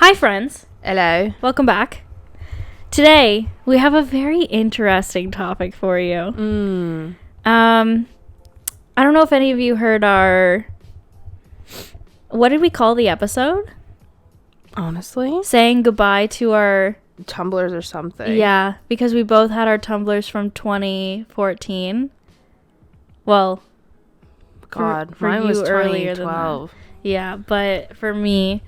Hi, friends. Hello. Welcome back. Today, we have a very interesting topic for you. I don't know if any of you heard our... What did we call the episode? Honestly? Saying goodbye to our... Tumblrs or something. Yeah, because we both had our Tumblrs from 2014. Well... God, for mine you was earlier than 2012. Yeah, but for me...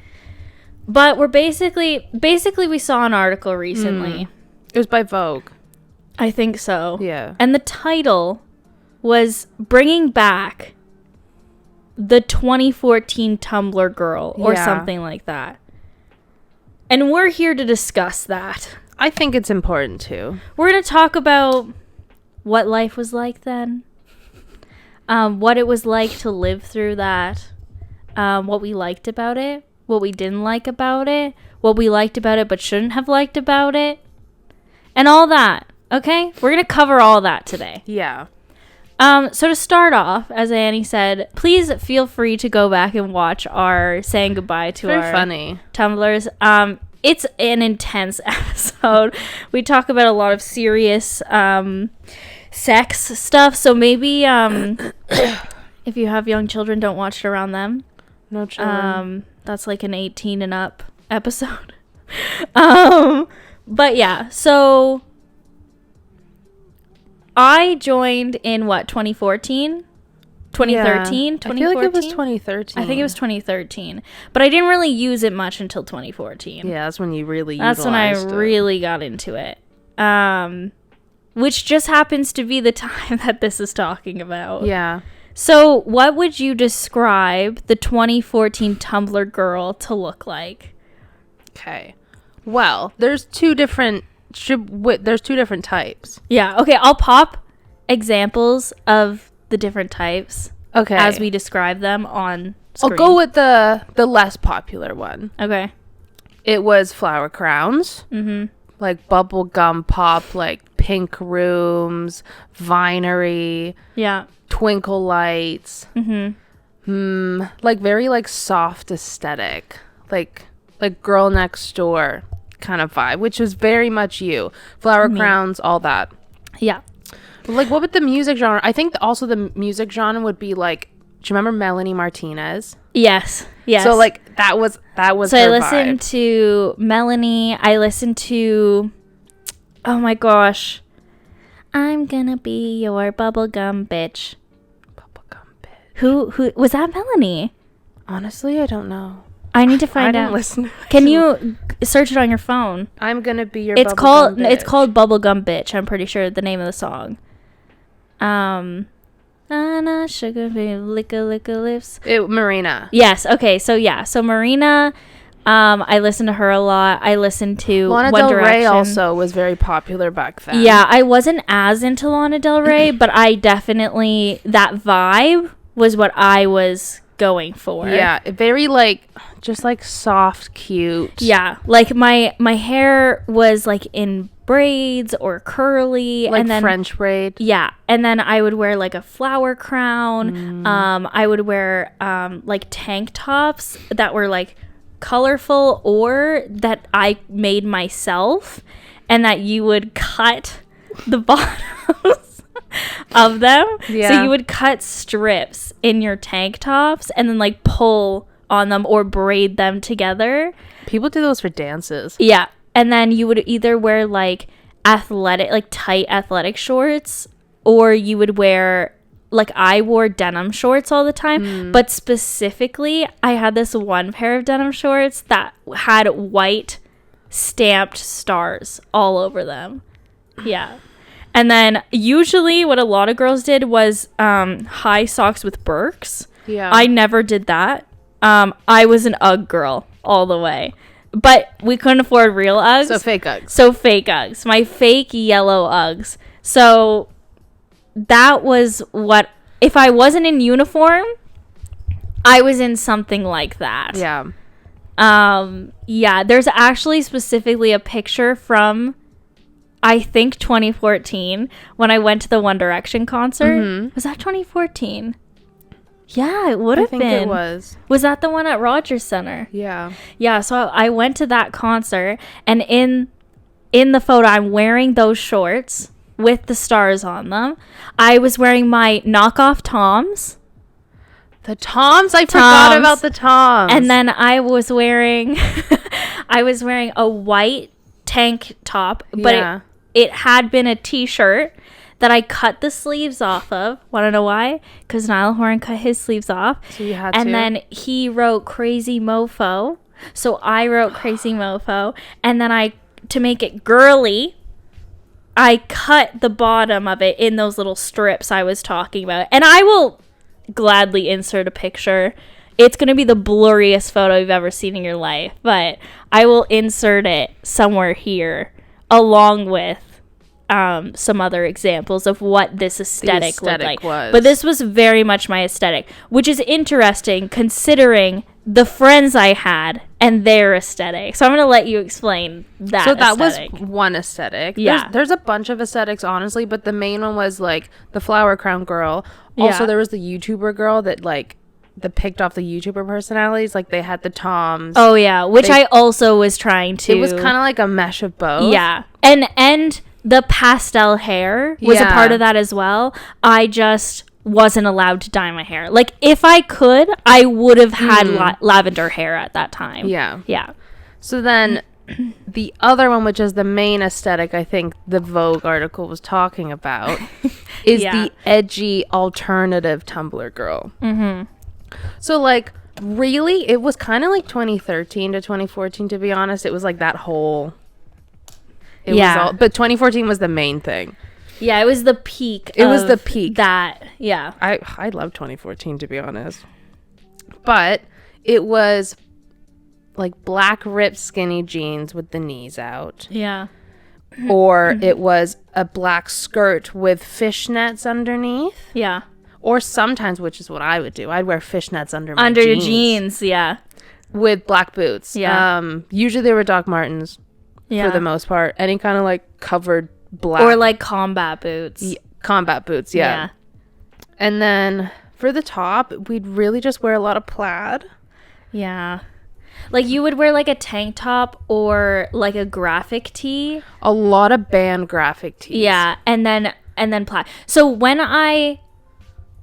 But we're basically we saw an article recently. It was by Vogue. I think so. Yeah. And the title was Bringing Back the 2014 Tumblr Girl or something like that. And we're here to discuss that. I think it's important too. We're going to talk about what life was like then. What it was like to live through that. What we liked about it. What we didn't like about it. What we liked about it but shouldn't have liked about it. And all that. Okay? We're going to cover all that today. Yeah. So to start off, as Annie said, please feel free to go back and watch our saying goodbye to Very our funny. Tumblrs. It's an intense episode. We talk about a lot of serious sex stuff. So maybe if you have young children, don't watch it around them. No children. That's like an 18 and up episode. But yeah, so I joined in 2014? 2013? 2014? I feel like it was 2013. I think it was 2013. But I didn't really use it much until 2014. Yeah, that's when you really That's when I really got into it. Which just happens to be the time that this is talking about. Yeah. So, what would you describe the 2014 Tumblr girl to look like? Okay. Well, there's two different types. Yeah, okay, I'll pop examples of the different types. Okay. As we describe them on screen. I'll go with the less popular one. Okay. It was flower crowns. Mm-hmm. Like bubblegum pop, like pink rooms, vinery. Yeah. Twinkle lights. Mm-hmm. Like very like soft aesthetic. Like girl next door kind of vibe, which was very much you. Flower crowns, all that. Yeah. Like, what would the music genre? I think also the music genre would be like. Do you remember Melanie Martinez? Yes. So like that was. So her I listened vibe. to Melanie. I listened to. Oh my gosh. I'm gonna be your bubblegum bitch. Bubblegum bitch. Who was that? Melanie? Honestly, I don't know. I need to find I out. didn't listen. Can you search it on your phone? I'm gonna be your. It's bubblegum bitch. It's called Bubblegum Bitch. I'm pretty sure the name of the song. Anna sugar baby liquor lips. Marina. Yes. Okay. So yeah. So Marina. I listened to her a lot. I listened to Lana One Del Direction. Rey also was very popular back then. Yeah, I wasn't as into Lana Del Rey, but I definitely that vibe was what I was going for. Yeah, very like just like soft, cute. Yeah, like my hair was like in braids or curly, like and then French braid. Yeah, and then I would wear like a flower crown. I would wear like tank tops that were like colorful or that I made myself, and that you would cut the bottoms of them. Yeah. So you would cut strips in your tank tops and then like pull on them or braid them together. People do those for dances. Yeah. And then you would either wear like tight athletic shorts, or you would wear like I wore denim shorts all the time, but specifically I had this one pair of denim shorts that had white stamped stars all over them. Yeah. And then usually what a lot of girls did was high socks with Birks. Yeah. I never did that. I was an Ugg girl all the way. But we couldn't afford real Uggs. So fake Uggs. So fake Uggs. My fake yellow Uggs. So that was what, if I wasn't in uniform, I was in something like that. Yeah. Yeah, there's actually specifically a picture from, I think, 2014 when I went to the One Direction concert. Was that 2014? Yeah, it would have been. I think it was. Was that the one at Rogers Center? Yeah. Yeah, so I went to that concert, and in the photo, I'm wearing those shorts with the stars on them. I was wearing my knockoff Toms. The Toms? I forgot about the Toms. And then I was wearing a white tank top, but it had been a t-shirt that I cut the sleeves off of. Want to know why? Because Niall Horan cut his sleeves off. So you had and to. then he wrote Crazy Mofo. So I wrote Crazy Mofo. And then to make it girly, I cut the bottom of it in those little strips I was talking about. And I will gladly insert a picture. It's going to be the blurriest photo you've ever seen in your life. But I will insert it somewhere here along with some other examples of what this aesthetic looked like. But this was very much my aesthetic, which is interesting considering the friends I had and their aesthetic. So I'm going to let you explain that. So that aesthetic. was one aesthetic. Yeah. There's a bunch of aesthetics, honestly, but the main one was like the flower crown girl. Also, there was the YouTuber girl that picked off the YouTuber personalities. Like they had the Toms. Oh yeah, which I also was trying to. It was kind of like a mesh of both. Yeah, and the pastel hair was a part of that as well. I just wasn't allowed to dye my hair. Like if I could, I would have had lavender hair at that time. Yeah. So then the other one, which is the main aesthetic, I think the Vogue article was talking about, is the edgy alternative Tumblr girl. Mm-hmm. So like really, it was kind of like 2013 to 2014. To be honest, it was like that whole. But 2014 was the main thing. Yeah, it was the peak. It was the peak. That, yeah. I love 2014, to be honest. But it was like black ripped skinny jeans with the knees out. Yeah. Or it was a black skirt with fishnets underneath. Yeah. Or sometimes, which is what I would do, I'd wear fishnets under my jeans. Your jeans, yeah. With black boots. Yeah. Usually they were Doc Martens. For the most part. Any kind of like covered black. Or like combat boots. Combat boots, yeah. And then for the top, we'd really just wear a lot of plaid. Yeah. Like you would wear like a tank top or like a graphic tee. A lot of band graphic tees. Yeah. And then plaid. So when I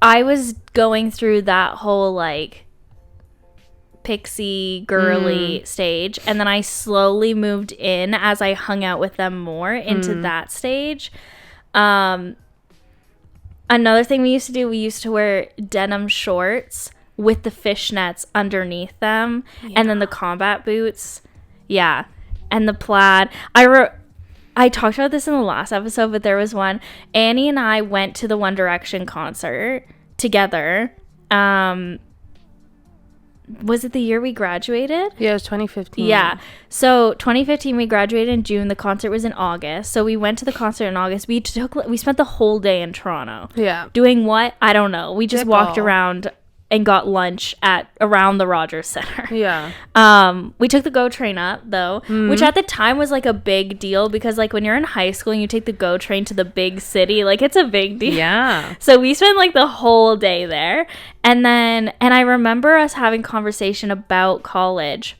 was going through that whole like pixie girly stage, and then I slowly moved in as I hung out with them more into that stage. Another thing we used to do, we used to wear denim shorts with the fishnets underneath them, and then the combat boots, and the plaid. I talked about this in the last episode, but there was one. Annie and I went to the One Direction concert together. Was it the year we graduated? Yeah, it was 2015. Yeah. So 2015, we graduated in June. The concert was in August. So we went to the concert in August. We spent the whole day in Toronto. Yeah. Doing what? I don't know. We just walked around and got lunch around the Rogers Center. Yeah. We took the GO train up though, which at the time was like a big deal because like when you're in high school and you take the GO train to the big city, like it's a big deal. Yeah. So we spent like the whole day there. And I remember us having conversation about college.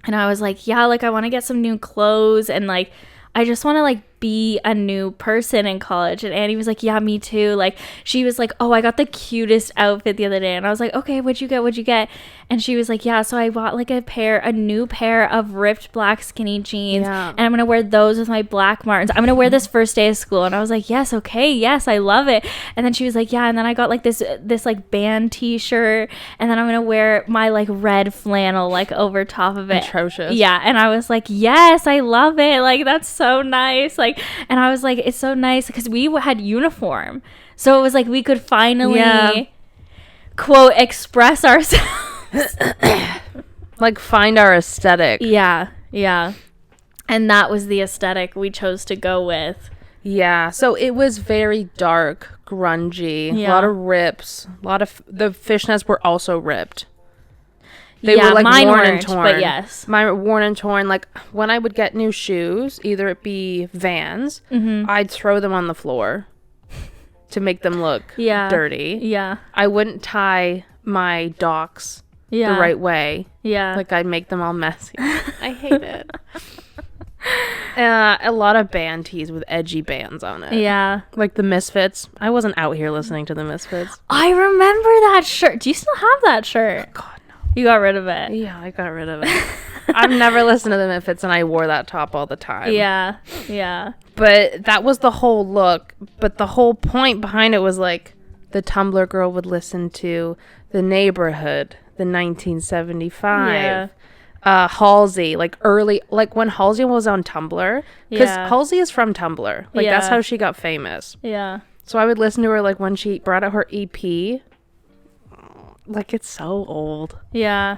And I was like, yeah, like I want to get some new clothes and like I just want to like be a new person in college. And Annie was like, yeah, me too. Like she was like, oh, I got the cutest outfit the other day. And I was like, okay, what'd you get? And she was like, yeah, so I bought like a new pair of ripped black skinny jeans. And I'm gonna wear those with my black Martens. I'm gonna wear this first day of school. And I was like, yes, okay, yes, I love it. And then she was like, yeah, and then I got like this like band t-shirt, and then I'm gonna wear my like red flannel like over top of it. Atrocious. Yeah. And I was like, yes, I love it. Like that's so nice. Like, and I was like, it's so nice because we had uniform, so it was like we could finally quote express ourselves. Like find our aesthetic. Yeah. And that was the aesthetic we chose to go with. Yeah, so it was very dark, grungy, a lot of rips, the fishnets were also ripped. They were like mine worn weren't, and torn. but yes. Mine were worn and torn. Like when I would get new shoes, either it be Vans, I'd throw them on the floor. to make them look dirty. Yeah. I wouldn't tie my docks the right way. Yeah. Like, I'd make them all messy. I hate it. A lot of band tees with edgy bands on it. Yeah. Like the Misfits. I wasn't out here listening to the Misfits. I remember that shirt. Do you still have that shirt? Oh, God, no. You got rid of it. Yeah, I got rid of it. I've never listened to the Misfits, and I wore that top all the time. Yeah. Yeah. But that was the whole look. But the whole point behind it was, like, the Tumblr girl would listen to The Neighborhood, the 1975. Yeah. Halsey, like early, like when Halsey was on Tumblr, because Halsey is from Tumblr, like that's how she got famous. Yeah. So I would listen to her like when she brought out her EP. Like, it's so old. Yeah.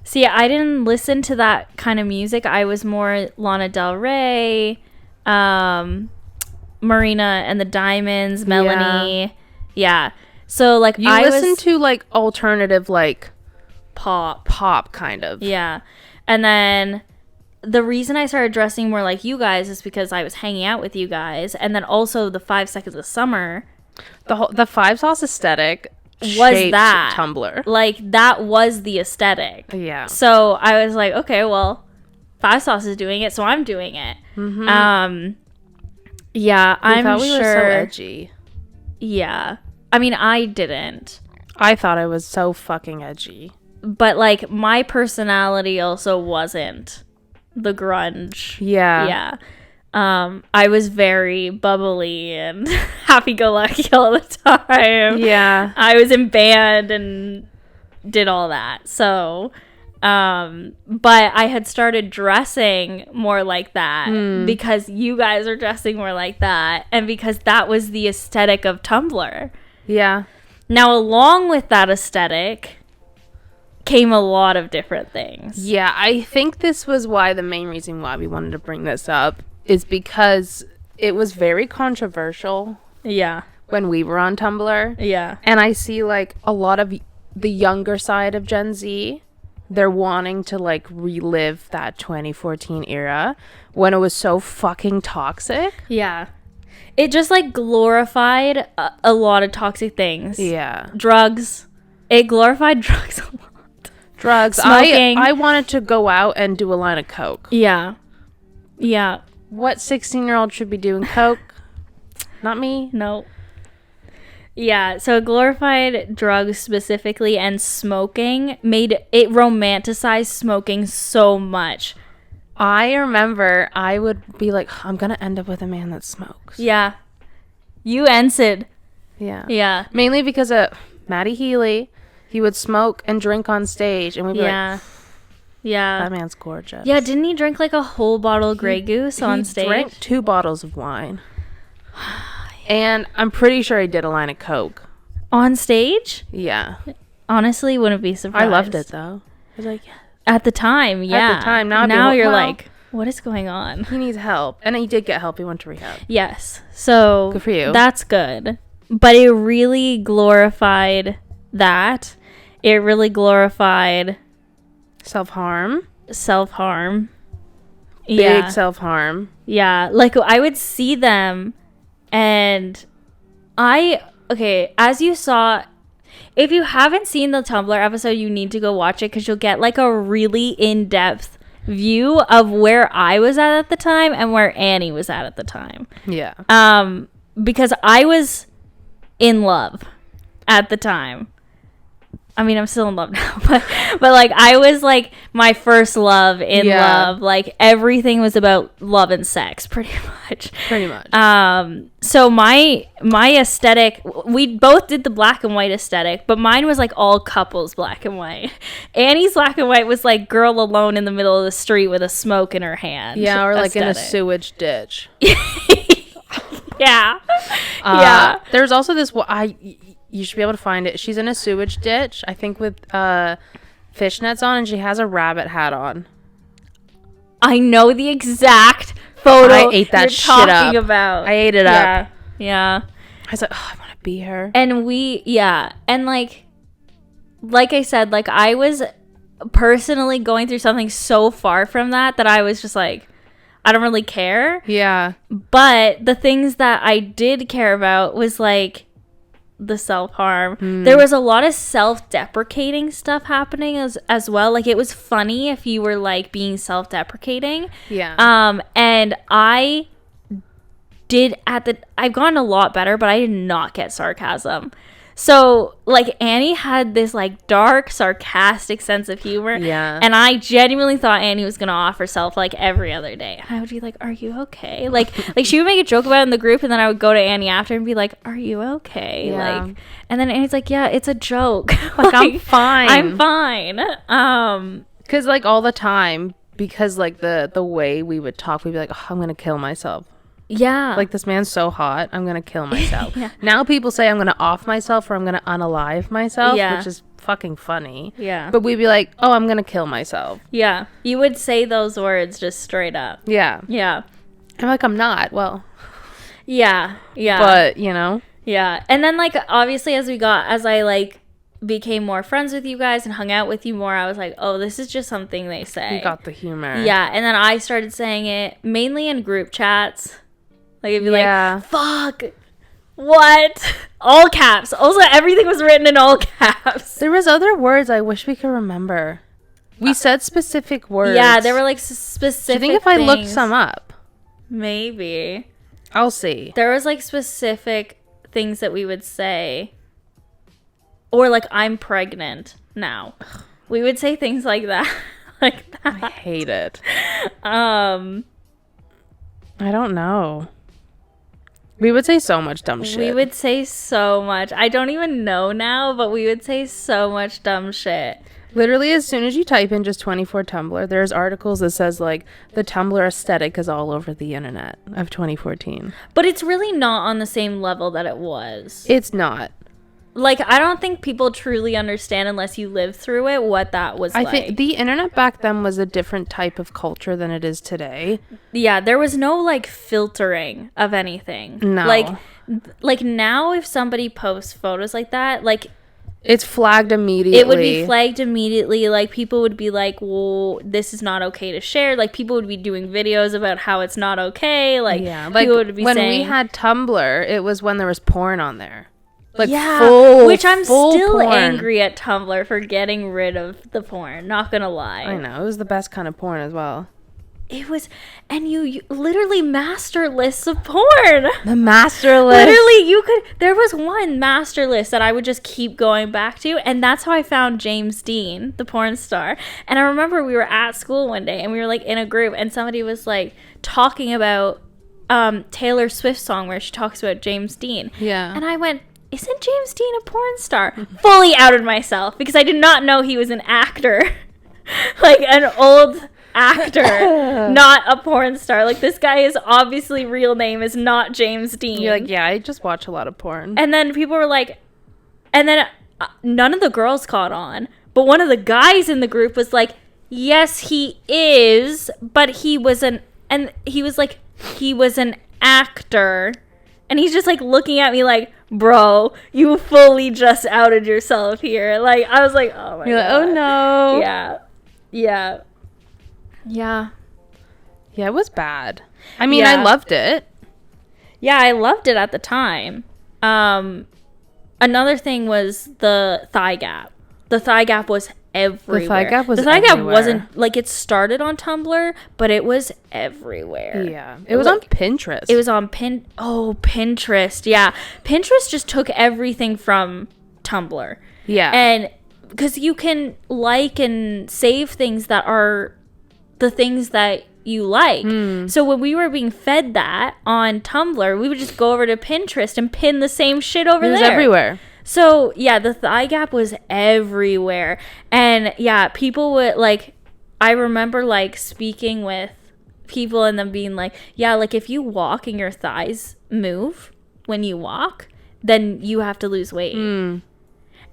See, I didn't listen to that kind of music. I was more Lana Del Rey, Marina and the Diamonds, Melanie. Yeah. So like you listen to like alternative, like pop kind of. Yeah. And then the reason I started dressing more like you guys is because I was hanging out with you guys, and then also the 5 Seconds of Summer, the 5 Sauce aesthetic was that Tumblr. Like, that was the aesthetic. Yeah. So I was like, okay, well, 5 Sauce is doing it, so I'm doing it. Mm-hmm. Yeah, I'm thought we sure. were so edgy. Yeah. I mean, I didn't. I thought I was so fucking edgy. But, like, my personality also wasn't the grunge. Yeah. Yeah. I was very bubbly and happy-go-lucky all the time. Yeah. I was in band and did all that. So, but I had started dressing more like that because you guys are dressing more like that, and because that was the aesthetic of Tumblr. Yeah. Now, along with that aesthetic came a lot of different things. Yeah, I think this was why the main reason why we wanted to bring this up is because it was very controversial. Yeah. When we were on Tumblr. Yeah. And I see like a lot of the younger side of Gen Z, they're wanting to like relive that 2014 era when it was so fucking toxic. Yeah. It just like glorified a lot of toxic things. Yeah. Drugs. It glorified drugs a lot. Drugs. Smoking. I wanted to go out and do a line of coke. Yeah. Yeah. What 16-year-old should be doing coke? Not me. No. Yeah, so it glorified drugs specifically, and smoking made it romanticized smoking so much. I remember I would be like, I'm going to end up with a man that smokes. Yeah. You and Sid. Yeah. Yeah. Mainly because of Matty Healy. He would smoke and drink on stage, and we'd be like, yeah, that man's gorgeous. Yeah, didn't he drink like a whole bottle of Grey Goose on stage? He drank 2 bottles of wine. And I'm pretty sure he did a line of coke. On stage? Yeah. Honestly, wouldn't be surprised. I loved it, though. I was like, yeah. At the time, yeah. At the time. Now you're like, what is going on? He needs help. And he did get help. He went to rehab. Yes. So good for you. That's good. But it really glorified that. It really glorified self-harm. Big self-harm. Yeah. Like, I would see them, and as you saw, if you haven't seen the Tumblr episode, you need to go watch it, because you'll get like a really in-depth view of where I was at the time and where Annie was at the time. Yeah. Because I was in love at the time. I mean, I'm still in love now, but like, I was like my first love in love. Like, everything was about love and sex, pretty much. So my aesthetic, we both did the black and white aesthetic, but mine was like all couples black and white. Annie's black and white was like girl alone in the middle of the street with a smoke in her hand. Yeah, or like aesthetic. In a sewage ditch. Yeah. Yeah. There's also this, you should be able to find it. She's in a sewage ditch, I think, with fishnets on, and she has a rabbit hat on. I know the exact photo I ate that shit up. About. I ate it up. Yeah. I was like, oh, I want to be her. And and like I said, like, I was personally going through something so far from that I was just like, I don't really care. Yeah. But the things that I did care about was like the self-harm. There was a lot of self-deprecating stuff happening as well. Like, it was funny if you were like being self-deprecating. Yeah. And I've gotten a lot better, but I did not get sarcasm. So, like, Annie had this, like, dark, sarcastic sense of humor. Yeah. And I genuinely thought Annie was going to off herself, like, every other day. And I would be like, are you okay? Like, she would make a joke about it in the group, and then I would go to Annie after and be like, are you okay? Yeah. Like, and then Annie's like, yeah, it's a joke. Like, I'm fine. I'm fine. Because, like, all the time, because, like, the way we would talk, we'd be like, oh, I'm going to kill myself. Yeah. Like, this man's so hot, I'm gonna kill myself. Yeah. Now people say I'm gonna off myself or I'm gonna unalive myself, Yeah. which is fucking funny. Yeah. But we'd be like, oh, I'm gonna kill myself. Yeah. You would say those words just straight up. Yeah. Yeah. I'm like, I'm not. Well. Yeah. Yeah. But, you know. Yeah. And then, like, obviously as I, like, became more friends with you guys and hung out with you more, I was like, oh, this is just something they say. You got the humor. Yeah. And then I started saying it mainly in group chats. Like, it'd be like, fuck, what? All caps. Also, everything was written in all caps. There was other words I wish we could remember. We said specific words. Yeah, there were, like, specific Do you think if I looked some up? Maybe. I'll see. There was, like, specific things that we would say. Or, like, I'm pregnant now. We would say things like that. Like that. I hate it. I don't know. We would say so much dumb shit. We would say so much. I don't even know now, but we would say so much dumb shit. Literally, as soon as you type in just 24 Tumblr, there's articles that says, like, the Tumblr aesthetic is all over the internet of 2014. But it's really not on the same level that it was. It's not. Like, I don't think people truly understand unless you live through it what that was like. I think the internet back then was a different type of culture than it is today. Yeah, there was no, like, filtering of anything. No. Like now if somebody posts photos like that, like, it's flagged immediately. It would be flagged immediately. Like, people would be like, well, this is not okay to share. Like, people would be doing videos about how it's not okay. Like, yeah, like, people would be when saying, we had Tumblr, it was when there was porn on there. Like, yeah, which I'm still porn. angry at Tumblr for getting rid of the porn. Not gonna lie. I know. It was the best kind of porn as well. It was, and you literally master lists of porn. The master list. Literally, there was one master list that I would just keep going back to, and that's how I found James Dean, the porn star. And I remember we were at school one day, and we were, like, in a group, and somebody was, like, talking about Taylor Swift's song where she talks about James Dean. Yeah. And I went, isn't James Dean a porn star? Fully outed myself because I did not know he was an actor. Like, an old actor, not a porn star. Like, this guy is obviously real name is not James Dean. You're like, yeah, I just watch a lot of porn. And then people were like, and then none of the girls caught on, but one of the guys in the group was like, yes, he is, but he was an actor. And he's just, like, looking at me like, bro, you fully just outed yourself here. Like, I was like, oh my You're God. like, oh no. Yeah. Yeah. Yeah. Yeah, it was bad. I mean, Yeah. I loved it. Yeah, I loved it at the time. Another thing was the thigh gap. The thigh gap was everywhere. The thigh gap was The thigh gap everywhere. wasn't, like, it started on Tumblr, but it was everywhere. Yeah. It was on Pinterest. It was on Pinterest. Yeah. Pinterest just took everything from Tumblr. Yeah. And because you can like and save things that are the things that you like. So when we were being fed that on Tumblr, we would just go over to Pinterest and pin the same shit over there. It was everywhere. So, yeah, the thigh gap was everywhere. And, yeah, people would, like, I remember, like, speaking with people and them being like, yeah, like, if you walk and your thighs move when you walk, then you have to lose weight. And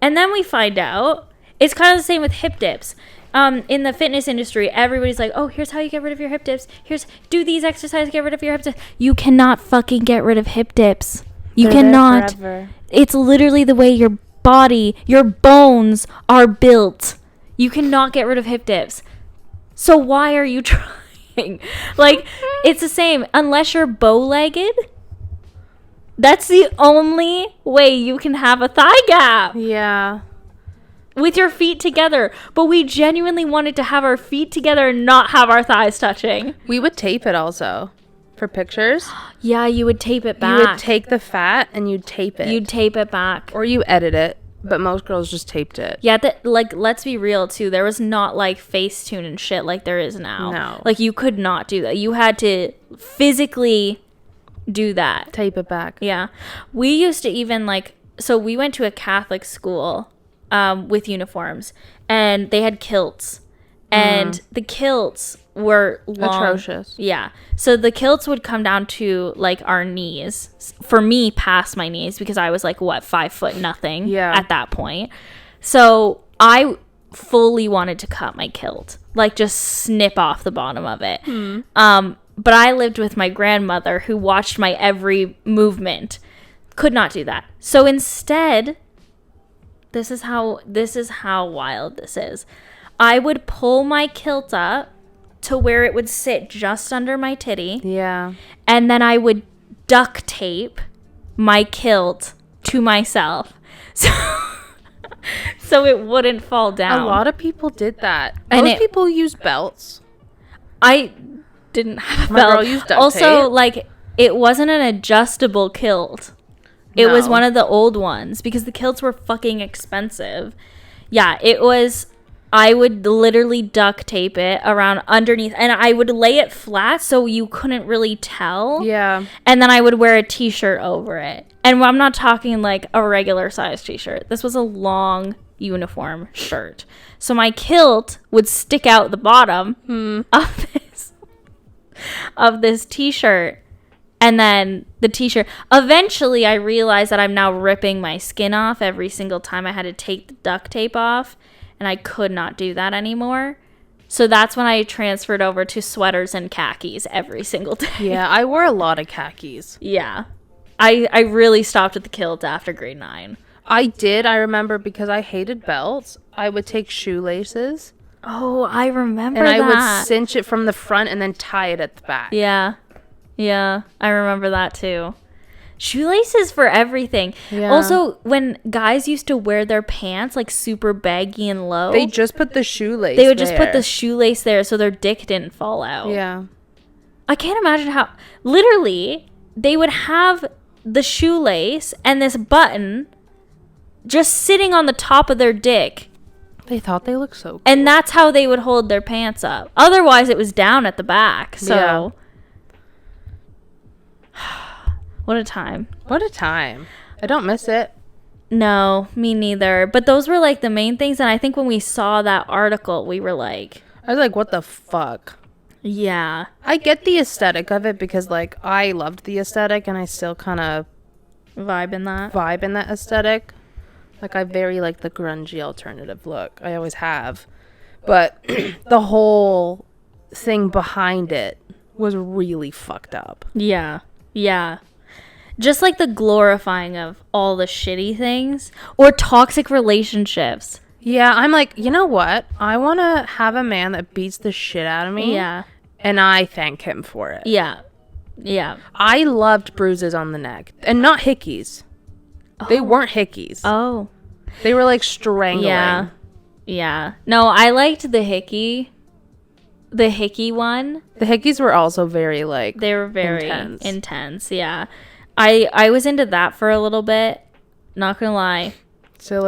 then we find out, it's kind of the same with hip dips. In the fitness industry, everybody's like, oh, here's how you get rid of your hip dips. Do these exercises, get rid of your hip dips. You cannot fucking get rid of hip dips. You cannot. It's literally the way your body, your bones are built. You cannot get rid of hip dips. So why are you trying? touching. Like, it's the same. Unless you're bow-legged, that's the only way you can have a thigh gap. Yeah. With your feet together. But we genuinely wanted to have our feet together and not have our thighs touching. We would tape it also for pictures. Yeah, you would tape it back. You would take the fat and you'd tape it. You'd tape it back. Or you edit it. But most girls just taped it. Yeah, like, let's be real, too. There was not, like, Facetune and shit like there is now. No. Like, you could not do that. You had to physically do that. Tape it back. Yeah. We used to even, like... So, we went to a Catholic school with uniforms. And they had kilts. And the kilts were long. Atrocious. Yeah. So the kilts would come down to like our knees. For me, past my knees, because I was like, what, 5 foot nothing at that point. So I fully wanted to cut my kilt, like just snip off the bottom of it. But I lived with my grandmother who watched my every movement. Could not do that. So instead, this is how wild this is. I would pull my kilt up to where it would sit just under my titty. Yeah. And then I would duct tape my kilt to myself. So it wouldn't fall down. A lot of people did that. And Most people use belts. I didn't have a My belt. girl used duct Also, tape. like, it wasn't an adjustable kilt. It was one of the old ones because the kilts were fucking expensive. Yeah, it was... I would literally duct tape it around underneath, and I would lay it flat so you couldn't really tell. Yeah. And then I would wear a t-shirt over it. And I'm not talking like a regular size t-shirt. This was a long uniform shirt. So my kilt would stick out the bottom of this t-shirt. And then the t-shirt. Eventually, I realized that I'm now ripping my skin off every single time I had to take the duct tape off. And I could not do that anymore. So that's when I transferred over to sweaters and khakis every single day. Yeah, I wore a lot of khakis. Yeah. I really stopped at the kilt after grade 9. I did. I remember because I hated belts. I would take shoelaces. Oh, I remember and that. And I would cinch it from the front and then tie it at the back. Yeah. Yeah. I remember that too. Shoelaces for everything. Yeah. Also, when guys used to wear their pants like super baggy and low, they just put the shoelace They would just put the shoelace there so their dick didn't fall out. Yeah. I can't imagine how... Literally, they would have the shoelace and this button just sitting on the top of their dick. They thought they looked so cool. And that's how they would hold their pants up. Otherwise, it was down at the back. So... Yeah. What a time. What a time. I don't miss it. No, me neither. But those were like the main things. And I think when we saw that article, we were like... I was like, what the fuck? Yeah. I get the aesthetic of it because like I loved the aesthetic and I still kind of vibe in that aesthetic. Like I very like the grungy alternative look. I always have. But the whole thing behind it was really fucked up. Yeah. Yeah. Just like the glorifying of all the shitty things or toxic relationships. Yeah, I'm like, you know what? I want to have a man that beats the shit out of me. Yeah. And I thank him for it. Yeah. Yeah. I loved bruises on the neck. And not hickeys. Oh. They weren't hickeys. Oh. They were like strangling. Yeah. Yeah. No, I liked the hickey. The hickey one. The hickeys were also very like... They were very intense. Yeah. I was into that for a little bit. Not gonna lie. Still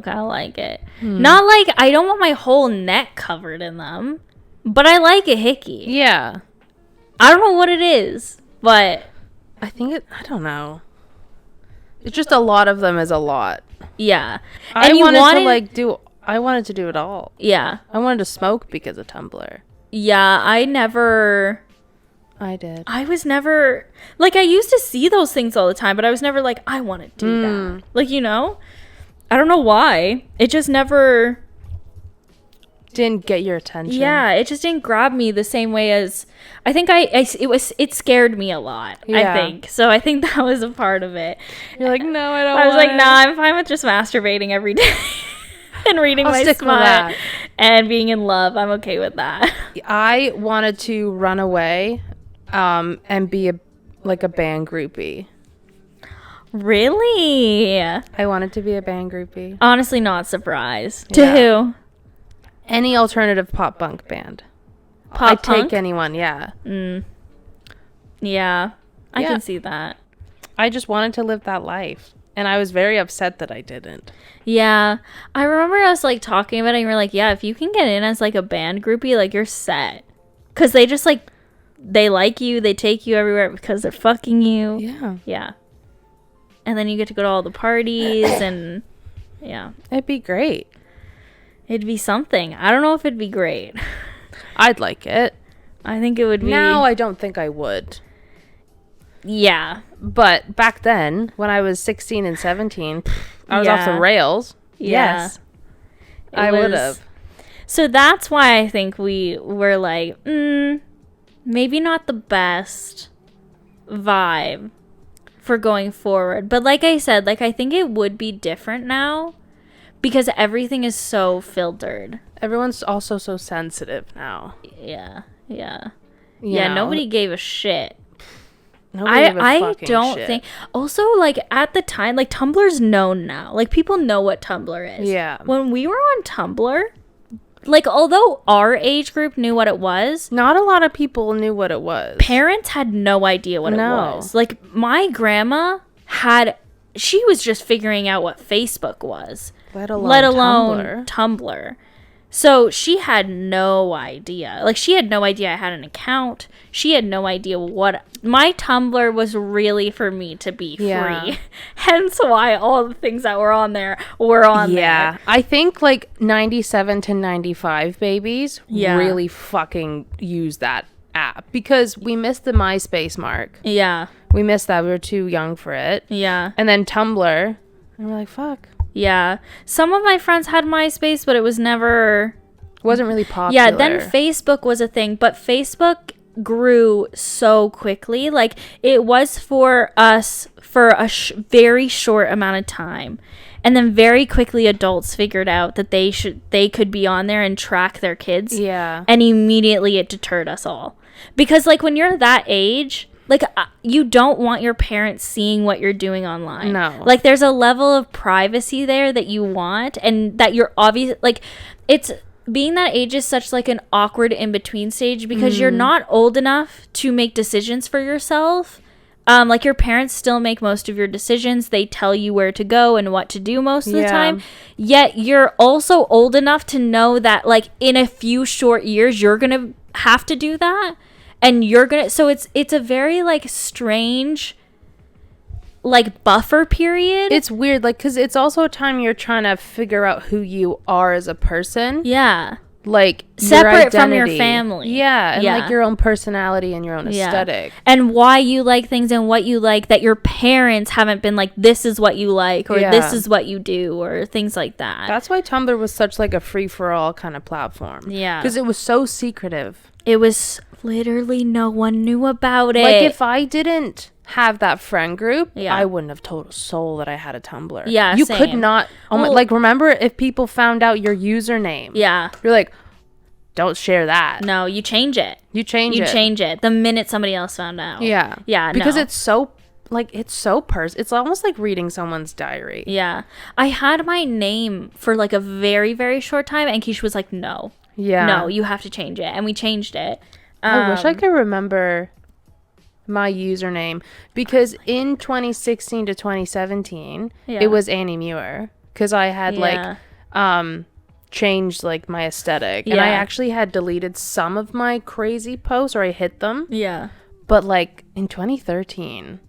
kind of like it. Not like I don't want my whole neck covered in them, but I like a hickey. Yeah. I don't know what it is, but I don't know. It's just a lot of them is a lot. Yeah. I wanted to do it all. Yeah. I wanted to smoke because of Tumblr. Yeah, I did. I was never... Like, I used to see those things all the time, but I was never like, I want to do that. Like, you know? I don't know why. It just never... Didn't get your attention. Yeah, it just didn't grab me the same way as... I think it scared me a lot, I think. So I think that was a part of it. You're like, no, I don't I was like, nah, I'm fine with just masturbating every day. And reading my smut. and being in love. I'm okay with that. I wanted to run away and be a band groupie. Really? I wanted to be a band groupie. Honestly, not surprised. To who? Any alternative pop punk band. Pop punk? Take anyone, yeah. Yeah, I can see that. I just wanted to live that life. And I was very upset that I didn't. Yeah. I remember us, like, talking about it, and you were like, yeah, if you can get in as, like, a band groupie, like, you're set. Because they just, like, they like you, they take you everywhere because they're fucking you. Yeah. Yeah. And then you get to go to all the parties, and, yeah. It'd be great. It'd be something. I don't know if it'd be great. I'd like it. I think it would be. Now I don't think I would. Yeah. But back then, when I was 16 and 17, I was off the rails. Yeah. Yes. I would have. So that's why I think we were like, maybe not the best vibe for going forward. But like I said, like, I think it would be different now because everything is so filtered. Everyone's also so sensitive now. Yeah. Yeah. You know? Nobody gave a shit. I don't think. Also, like, at the time, like, Tumblr's known now. Like, people know what Tumblr is. Yeah. When we were on Tumblr, like, although our age group knew what it was, not a lot of people knew what it was. Parents had no idea what it was. Like, my grandma she was just figuring out what Facebook was. Let alone Tumblr. So she had no idea. Like, she had no idea I had an account. She had no idea my Tumblr was really for me to be free. Hence why all the things that were on there were on there. Yeah. I think like 97 to 95 babies really fucking use that app because we missed the MySpace mark. Yeah. We missed that. We were too young for it. Yeah. And then Tumblr. And we're like, fuck. Yeah. Some of my friends had MySpace, but it wasn't really popular. Yeah, then Facebook was a thing, but Facebook grew so quickly. Like, it was for us for a very short amount of time. And then very quickly adults figured out that they could be on there and track their kids. Yeah. And immediately it deterred us all. Because, like, when you're that age, like, you don't want your parents seeing what you're doing online. No. Like, there's a level of privacy there that you want, and that you're obvious. Like, it's being that age is such, like, an awkward in-between stage because you're not old enough to make decisions for yourself. Like, your parents still make most of your decisions. They tell you where to go and what to do most of the time. Yet, you're also old enough to know that, like, in a few short years, you're going to have to do that. And so it's a very, like, strange, like, buffer period. It's weird, like, because it's also a time you're trying to figure out who you are as a person. Yeah. Like, separate from your family. Yeah, and like your own personality and your own aesthetic. And why you like things and what you like that your parents haven't been like, this is what you like, or this is what you do, or things like that. That's why Tumblr was such, like, a free-for-all kind of platform. Yeah. Because it was so secretive. It was literally no one knew about it. Like, if I didn't have that friend group, I wouldn't have told a soul that I had a Tumblr. Yeah, you same. could not. Like, remember if people found out your username? Yeah, you're like, don't share that. No, you change it. You change it the minute somebody else found out. Yeah, yeah, because it's so. Like, it's so it's almost like reading someone's diary. Yeah, I had my name for, like, a very, very short time, and Keisha was like, no, you have to change it, and we changed it. I wish I could remember my username because in 2016 to 2017 it was Annie Muir because I had like changed, like, my aesthetic and I actually had deleted some of my crazy posts, or I hid them. Yeah, but, like, in 2013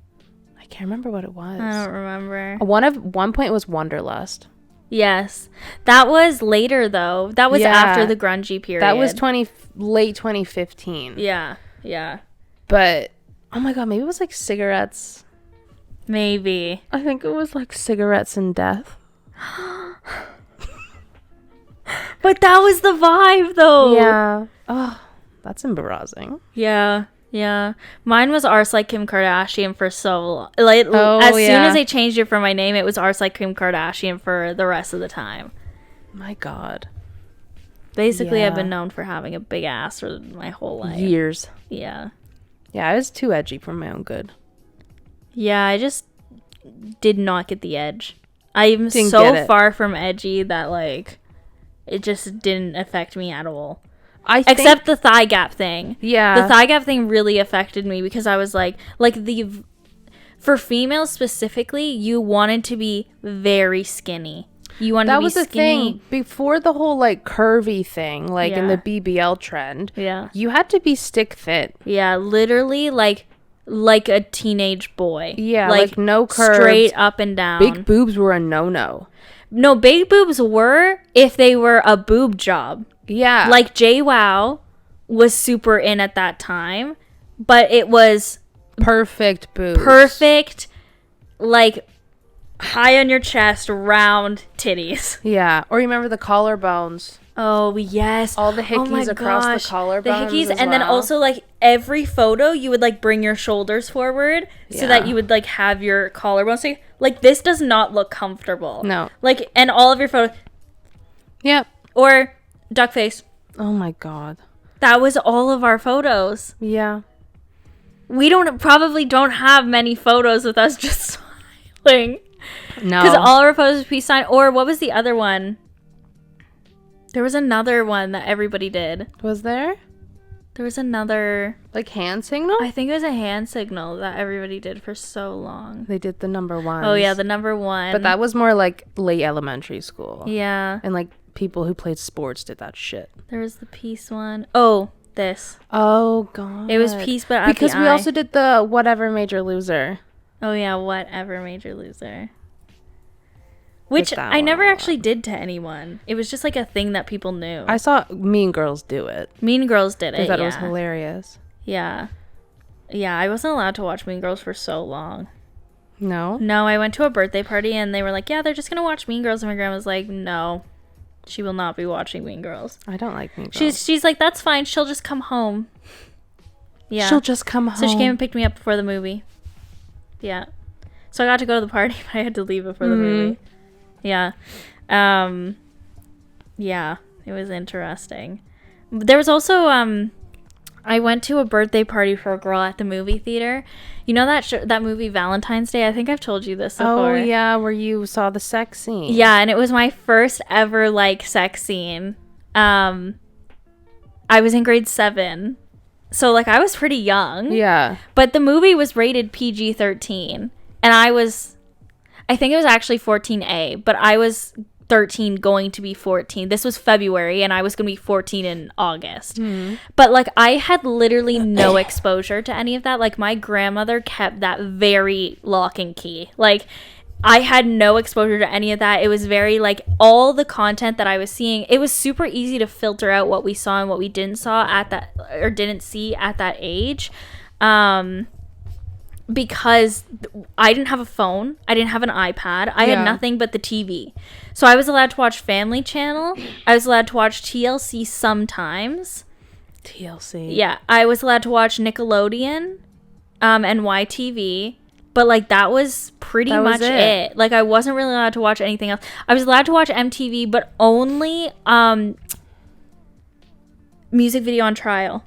I can't remember what it was. I don't remember. One point was Wanderlust. Yes, that was later though. That was after the grungy period. That was late 2015. Yeah. But oh my god, maybe it was like cigarettes. Maybe. I think it was like cigarettes and death. But that was the vibe though. Yeah. Oh, that's embarrassing. Yeah. Mine was Arse Like Kim Kardashian for so long. Like, as soon as I changed it for my name, it was Arse Like Kim Kardashian for the rest of the time. My god. Basically, I've been known for having a big ass for my whole life. Years. Yeah. Yeah, I was too edgy for my own good. Yeah, I just did not get the edge. I'm so far from edgy that, like, it just didn't affect me at all. Except the thigh gap thing. Yeah. The thigh gap thing really affected me because I was like for females specifically, you wanted to be very skinny. You wanted to be skinny. That was the thing. Before the whole, like, curvy thing, like, in the BBL trend. Yeah. You had to be stick fit. Yeah, literally, like a teenage boy. Yeah, like no curves. Straight up and down. Big boobs were a no-no. No, big boobs were if they were a boob job. Yeah. Like, JWoww was super in at that time, but it was... perfect boobs. Perfect, like, high on your chest, round titties. Yeah. Or you remember the collarbones? Oh, yes. All the hickeys across the collarbones. The hickeys, and then also, like, every photo, you would, like, bring your shoulders forward so that you would, like, have your collarbones. So, like, this does not look comfortable. No. Like, and all of your photos. Yep. Or duck face. Oh, my God. That was all of our photos. Yeah. We probably don't have many photos with us just smiling. No. Because all our photos would be signed. Or what was the other one? There was another one that everybody did. Was there? There was another... like, hand signal? I think it was a hand signal that everybody did for so long. They did the number one. Oh, yeah, the number one. But that was more, like, late elementary school. Yeah. And, like, people who played sports did that shit. There was the peace one. Oh, this. Oh, God. It was peace, but at because the we eye. also did the whatever Major Loser. Oh, yeah, whatever Major Loser. Which I never actually did to anyone. It was just like a thing that people knew. I saw Mean Girls do it. Mean Girls did it. I thought it was hilarious. Yeah. Yeah, I wasn't allowed to watch Mean Girls for so long. No? No, I went to a birthday party and they were like, yeah, they're just going to watch Mean Girls. And my grandma's like, no, she will not be watching Mean Girls. I don't like Mean Girls. She's like, that's fine. She'll just come home. Yeah. She'll just come home. So she came and picked me up before the movie. Yeah. So I got to go to the party, but I had to leave before the movie. Yeah. Yeah, it was interesting. There was also, I went to a birthday party for a girl at the movie theater. You know that movie Valentine's Day? I think I've told you this before. Oh, yeah, where you saw the sex scene. Yeah, and it was my first ever, like, sex scene. I was in grade 7. So, like, I was pretty young. Yeah. But the movie was rated PG-13. And I think it was actually 14A, but I was 13 going to be 14. This was February, and I was going to be 14 in August. But, like, I had literally no exposure to any of that. Like, my grandmother kept that very lock and key. Like, I had no exposure to any of that. It was very, like, all the content that I was seeing, it was super easy to filter out what we saw and what we didn't see at that age. Because I didn't have a phone. I didn't have an iPad. I had nothing but the TV. So I was allowed to watch Family Channel. I was allowed to watch TLC sometimes. TLC. Yeah. I was allowed to watch Nickelodeon and YTV. But, like, that was pretty much it. Like, I wasn't really allowed to watch anything else. I was allowed to watch MTV, but only Music Video on Trial.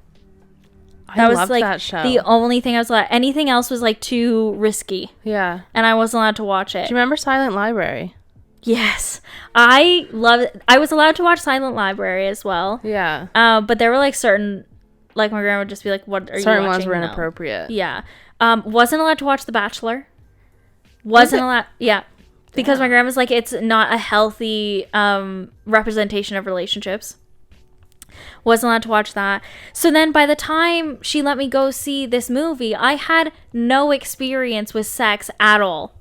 I loved that show. The only thing I was allowed. Anything else was, like, too risky. Yeah. And I wasn't allowed to watch it. Do you remember Silent Library? Yes. I love it. I was allowed to watch Silent Library as well. Yeah. But there were, like, certain, like, my grandma would just be like, what are you watching? Certain ones were inappropriate. Yeah. Wasn't allowed to watch The Bachelor. Wasn't allowed. Yeah. Because my grandma's like, it's not a healthy representation of relationships. Wasn't allowed to watch that. So then by the time she let me go see this movie, I had no experience with sex at all.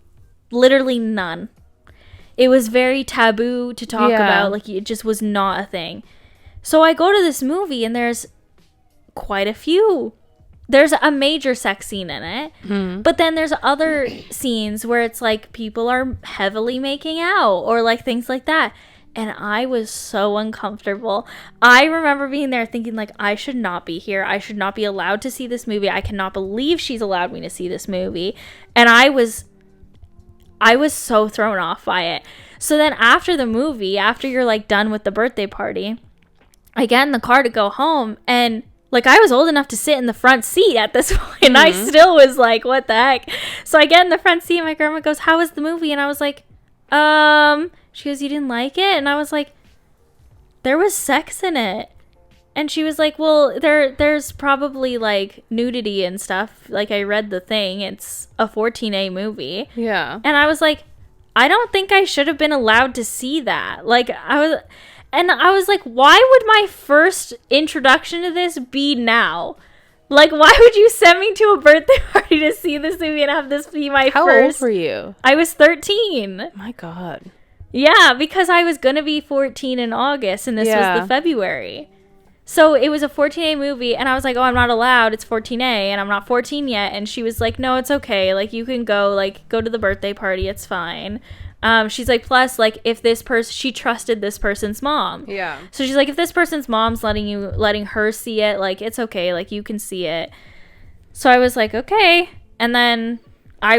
Literally none. It was very taboo to talk about. Like, it just was not a thing. So I go to this movie and there's quite a few. There's a major sex scene in it. But then there's other scenes where it's like people are heavily making out or like things like that. And I was so uncomfortable. I remember being there thinking, like, I should not be here. I should not be allowed to see this movie. I cannot believe she's allowed me to see this movie. And I was so thrown off by it. So then after the movie, after you're, like, done with the birthday party, I get in the car to go home, and like I was old enough to sit in the front seat at this point, and I still was like, what the heck? So I get in the front seat, and my grandma goes, how was the movie? And I was like, she goes, you didn't like it? And I was like, there was sex in it. And she was like, well, there's probably like nudity and stuff. Like I read the thing. It's a 14A movie. Yeah. And I was like, I don't think I should have been allowed to see that. Like I was like, why would my first introduction to this be now? Like, why would you send me to a birthday party to see this movie and have this be my How first? old were you? I was 13. My God. Yeah, because I was going to be 14 in August, and this was the February. So it was a 14A movie, and I was like, oh, I'm not allowed. It's 14A, and I'm not 14 yet. And she was like, no, it's okay. Like, you can go to the birthday party. It's fine. She's like, plus, like, if this person, she trusted this person's mom. Yeah. So she's like, if this person's mom's letting her see it, like, it's okay. Like, you can see it. So I was like, okay. And then I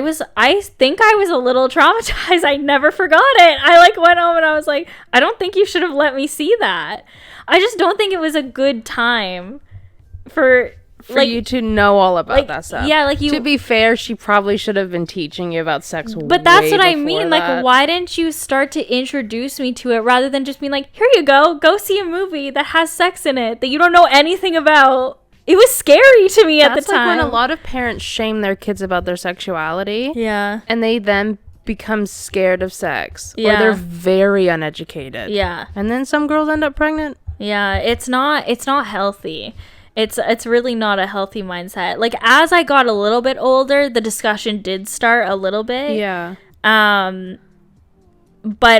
think I was a little traumatized. I never forgot it. I like went home and I was like, I don't think you should have let me see that. I just don't think it was a good time for like, you to know all about that stuff. Yeah, like you. To be fair, she probably should have been teaching you about sex. But that's what I mean. That. Like, why didn't you start to introduce me to it rather than just being like, here you go see a movie that has sex in it that you don't know anything about. It was scary to me at the time. That's like when a lot of parents shame their kids about their sexuality. Yeah. And they then become scared of sex. Yeah. Or they're very uneducated. Yeah. And then some girls end up pregnant. Yeah, it's not healthy. It's really not a healthy mindset. Like, as I got a little bit older, the discussion did start a little bit. Yeah. But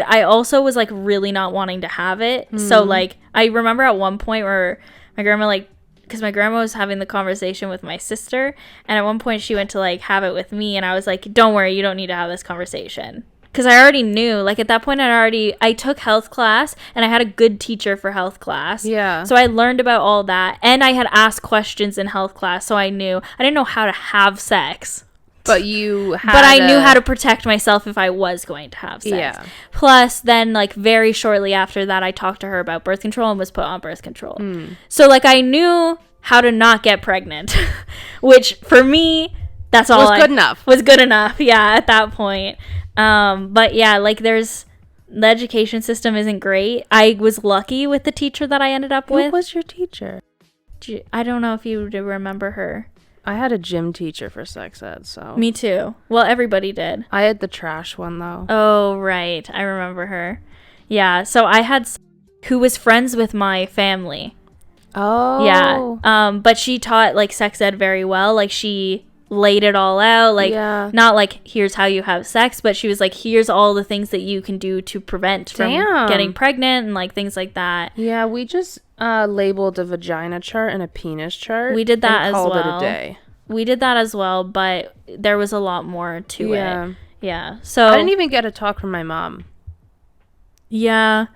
I also was like really not wanting to have it. So like I remember at one point where my grandma, like, because my grandma was having the conversation with my sister, and at one point she went to like have it with me, and I was like, don't worry, you don't need to have this conversation. Because I already knew, like, at that point, I took health class, and I had a good teacher for health class. Yeah. So I learned about all that, and I had asked questions in health class, so I didn't know how to have sex. But you had But I knew how to protect myself if I was going to have sex. Yeah. Plus, then, like, very shortly after that, I talked to her about birth control and was put on birth control. So, like, I knew how to not get pregnant, which, for me, that's all was good enough. Was good enough, yeah, at that point. But yeah, like the education system isn't great. I was lucky with the teacher that I ended up with. Who was your teacher? I don't know if you remember her. I had a gym teacher for sex ed, so. Me too. Well, everybody did. I had the trash one, though. Oh, right. I remember her. Yeah, so I had who was friends with my family. Oh. Yeah. But she taught like sex ed very well. Like she laid it all out, like not like here's how you have sex, but she was like, here's all the things that you can do to prevent from getting pregnant and like things like that. Yeah, we just labeled a vagina chart and a penis chart. We did that as well. Called it a day. We did that as well, but there was a lot more to it. Yeah. So I didn't even get a talk from my mom. Yeah.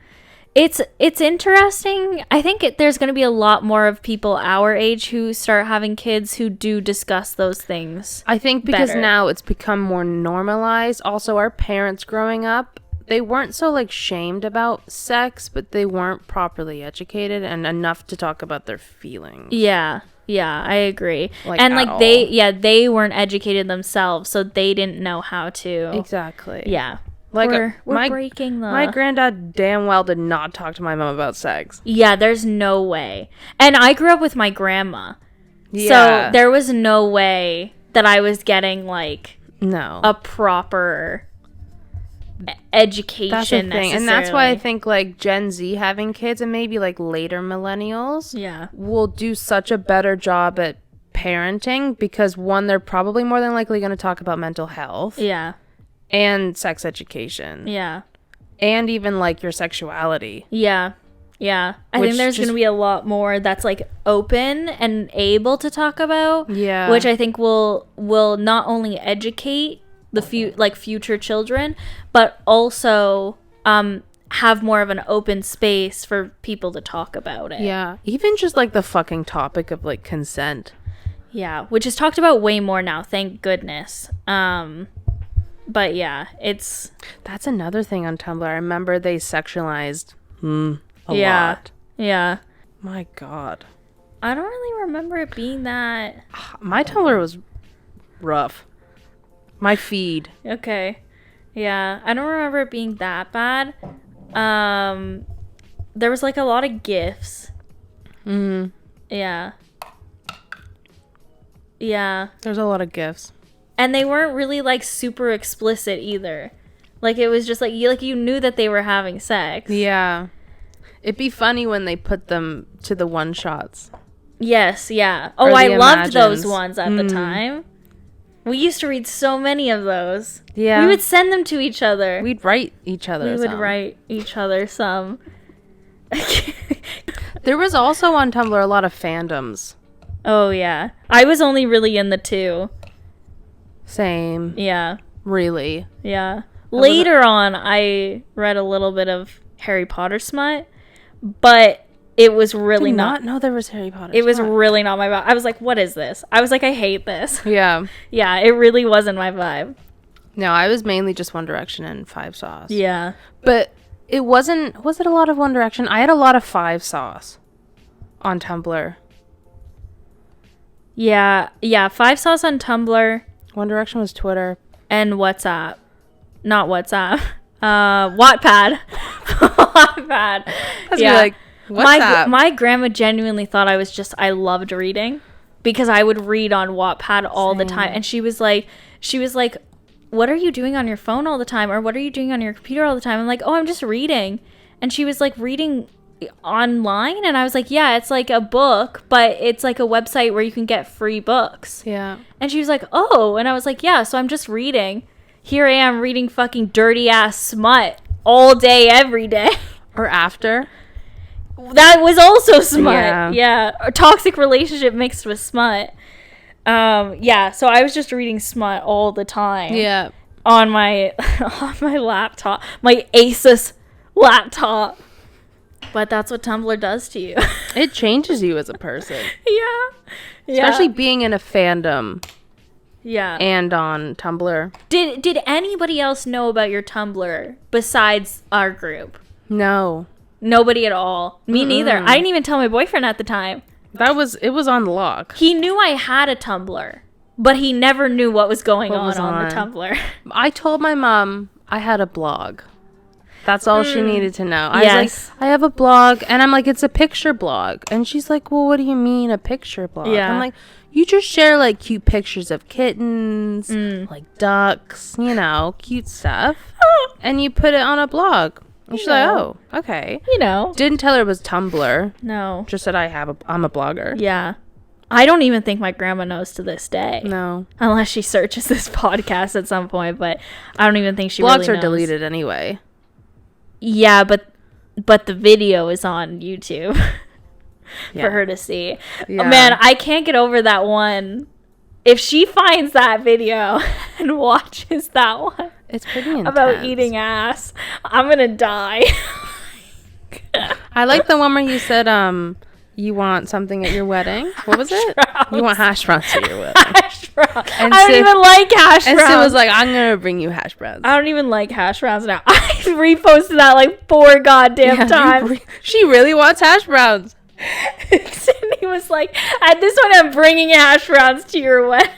It's interesting. I think there's going to be a lot more of people our age who start having kids who do discuss those things. I think because now it's become more normalized. Also, our parents growing up, they weren't so like shamed about sex, but they weren't properly educated and enough to talk about their feelings. Yeah, I agree. And like they weren't educated themselves, so they didn't know how to. Exactly. Yeah. Like we're breaking the... My granddad damn well did not talk to my mom about sex. Yeah, there's no way. And I grew up with my grandma. Yeah. So there was no way that I was getting like a proper education. That's the thing. And that's why I think like Gen Z having kids and maybe like later millennials will do such a better job at parenting because one, they're probably more than likely going to talk about mental health. Yeah. And sex education. Yeah. And even, like, your sexuality. Yeah. I think there's going to be a lot more that's, like, open and able to talk about. Yeah. Which I think will not only educate the future children, but also have more of an open space for people to talk about it. Yeah. Even just, like, the fucking topic of, like, consent. Yeah. Which is talked about way more now, thank goodness. But yeah, that's another thing on Tumblr. I remember they sexualized a lot. Yeah. My God. I don't really remember it being that. My Tumblr was rough. My feed. Okay. Yeah, I don't remember it being that bad. There was like a lot of GIFs. Yeah. Yeah. There's a lot of GIFs. And they weren't really like super explicit either. Like it was just like you knew that they were having sex. Yeah. It'd be funny when they put them to the one shots. Yes, yeah. Oh, I loved those ones at the time. We used to read so many of those. Yeah. We would send them to each other. We'd write each other some. There was also on Tumblr a lot of fandoms. Oh, yeah. I was only really in the 2. Same. Yeah. Really. Yeah. Later on, I read a little bit of Harry Potter smut, but it was really I did not know there was Harry Potter It was really not my vibe. I was like, what is this? I was like, I hate this. Yeah. Yeah, it really wasn't my vibe. No, I was mainly just One Direction and Five Sauce. Yeah. But it wasn't... Was it a lot of One Direction? I had a lot of Five Sauce on Tumblr. Yeah. Yeah, Five Sauce on Tumblr. One Direction was Twitter. And WhatsApp. Not WhatsApp. Wattpad. Wattpad. Yeah. Like, my grandma genuinely thought I loved reading because I would read on Wattpad all the time. And she was like, what are you doing on your phone all the time? Or what are you doing on your computer all the time? I'm like, oh, I'm just reading. And she was like, reading online? And I was like, yeah, it's like a book, but it's like a website where you can get free books. Yeah. And she was like, oh. And I was like, yeah, so I'm just reading. Here I am reading fucking dirty ass smut all day, every day. Or after. That was also smut. Yeah. A toxic relationship mixed with smut. Yeah, so I was just reading smut all the time. Yeah. On my laptop. My Asus laptop. But that's what Tumblr does to you. It changes you as a person. Yeah. Especially being in a fandom. Yeah. And on Tumblr. Did anybody else know about your Tumblr besides our group? No. Nobody at all. Me neither. I didn't even tell my boyfriend at the time. It was on the lock. He knew I had a Tumblr, but he never knew what was going on the Tumblr. I told my mom I had a blog. That's all she needed to know. I was like, I have a blog, and I'm like, it's a picture blog. And she's like, well, what do you mean a picture blog? Yeah. I'm like, you just share like cute pictures of kittens, like ducks, cute stuff, and you put it on a blog. And she's like, oh, okay. Didn't tell her it was Tumblr. No. Just said I'm a blogger. Yeah. I don't even think my grandma knows to this day. No. Unless she searches this podcast at some point, but I don't even think she really knows. Blogs are deleted anyway. Yeah, but the video is on YouTube for her to see. Yeah. Oh, man, I can't get over that one. If she finds that video and watches that one, it's pretty intense. About eating ass, I'm gonna die. I like the one where you said you want something at your wedding. What was it? You want hash browns at your wedding. Hash browns. And I don't even like hash browns. And Sid was like, I'm gonna bring you hash browns. I don't even like hash browns now. I reposted that like 4 goddamn times. She really wants hash browns. Sydney was like, at this one I'm bringing hash browns to your wedding.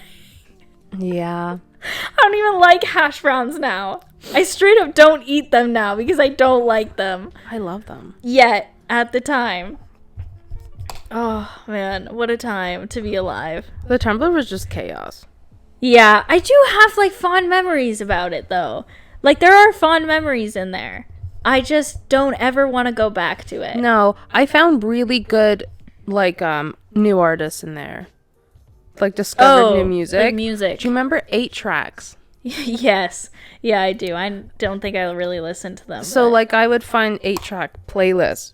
Yeah. I don't even like hash browns now. I straight up don't eat them now because I don't like them. I love them. Yet, at the time. Oh, man. What a time to be alive. The Tumblr was just chaos. Yeah. I do have, like, fond memories about it, though. Like, there are fond memories in there. I just don't ever want to go back to it. No. I found really good, like, new artists in there. Like, discovered new music. Like music. Do you remember 8 Tracks? Yes. Yeah, I do. I don't think I really listened to them. So, like, I would find 8-track playlists.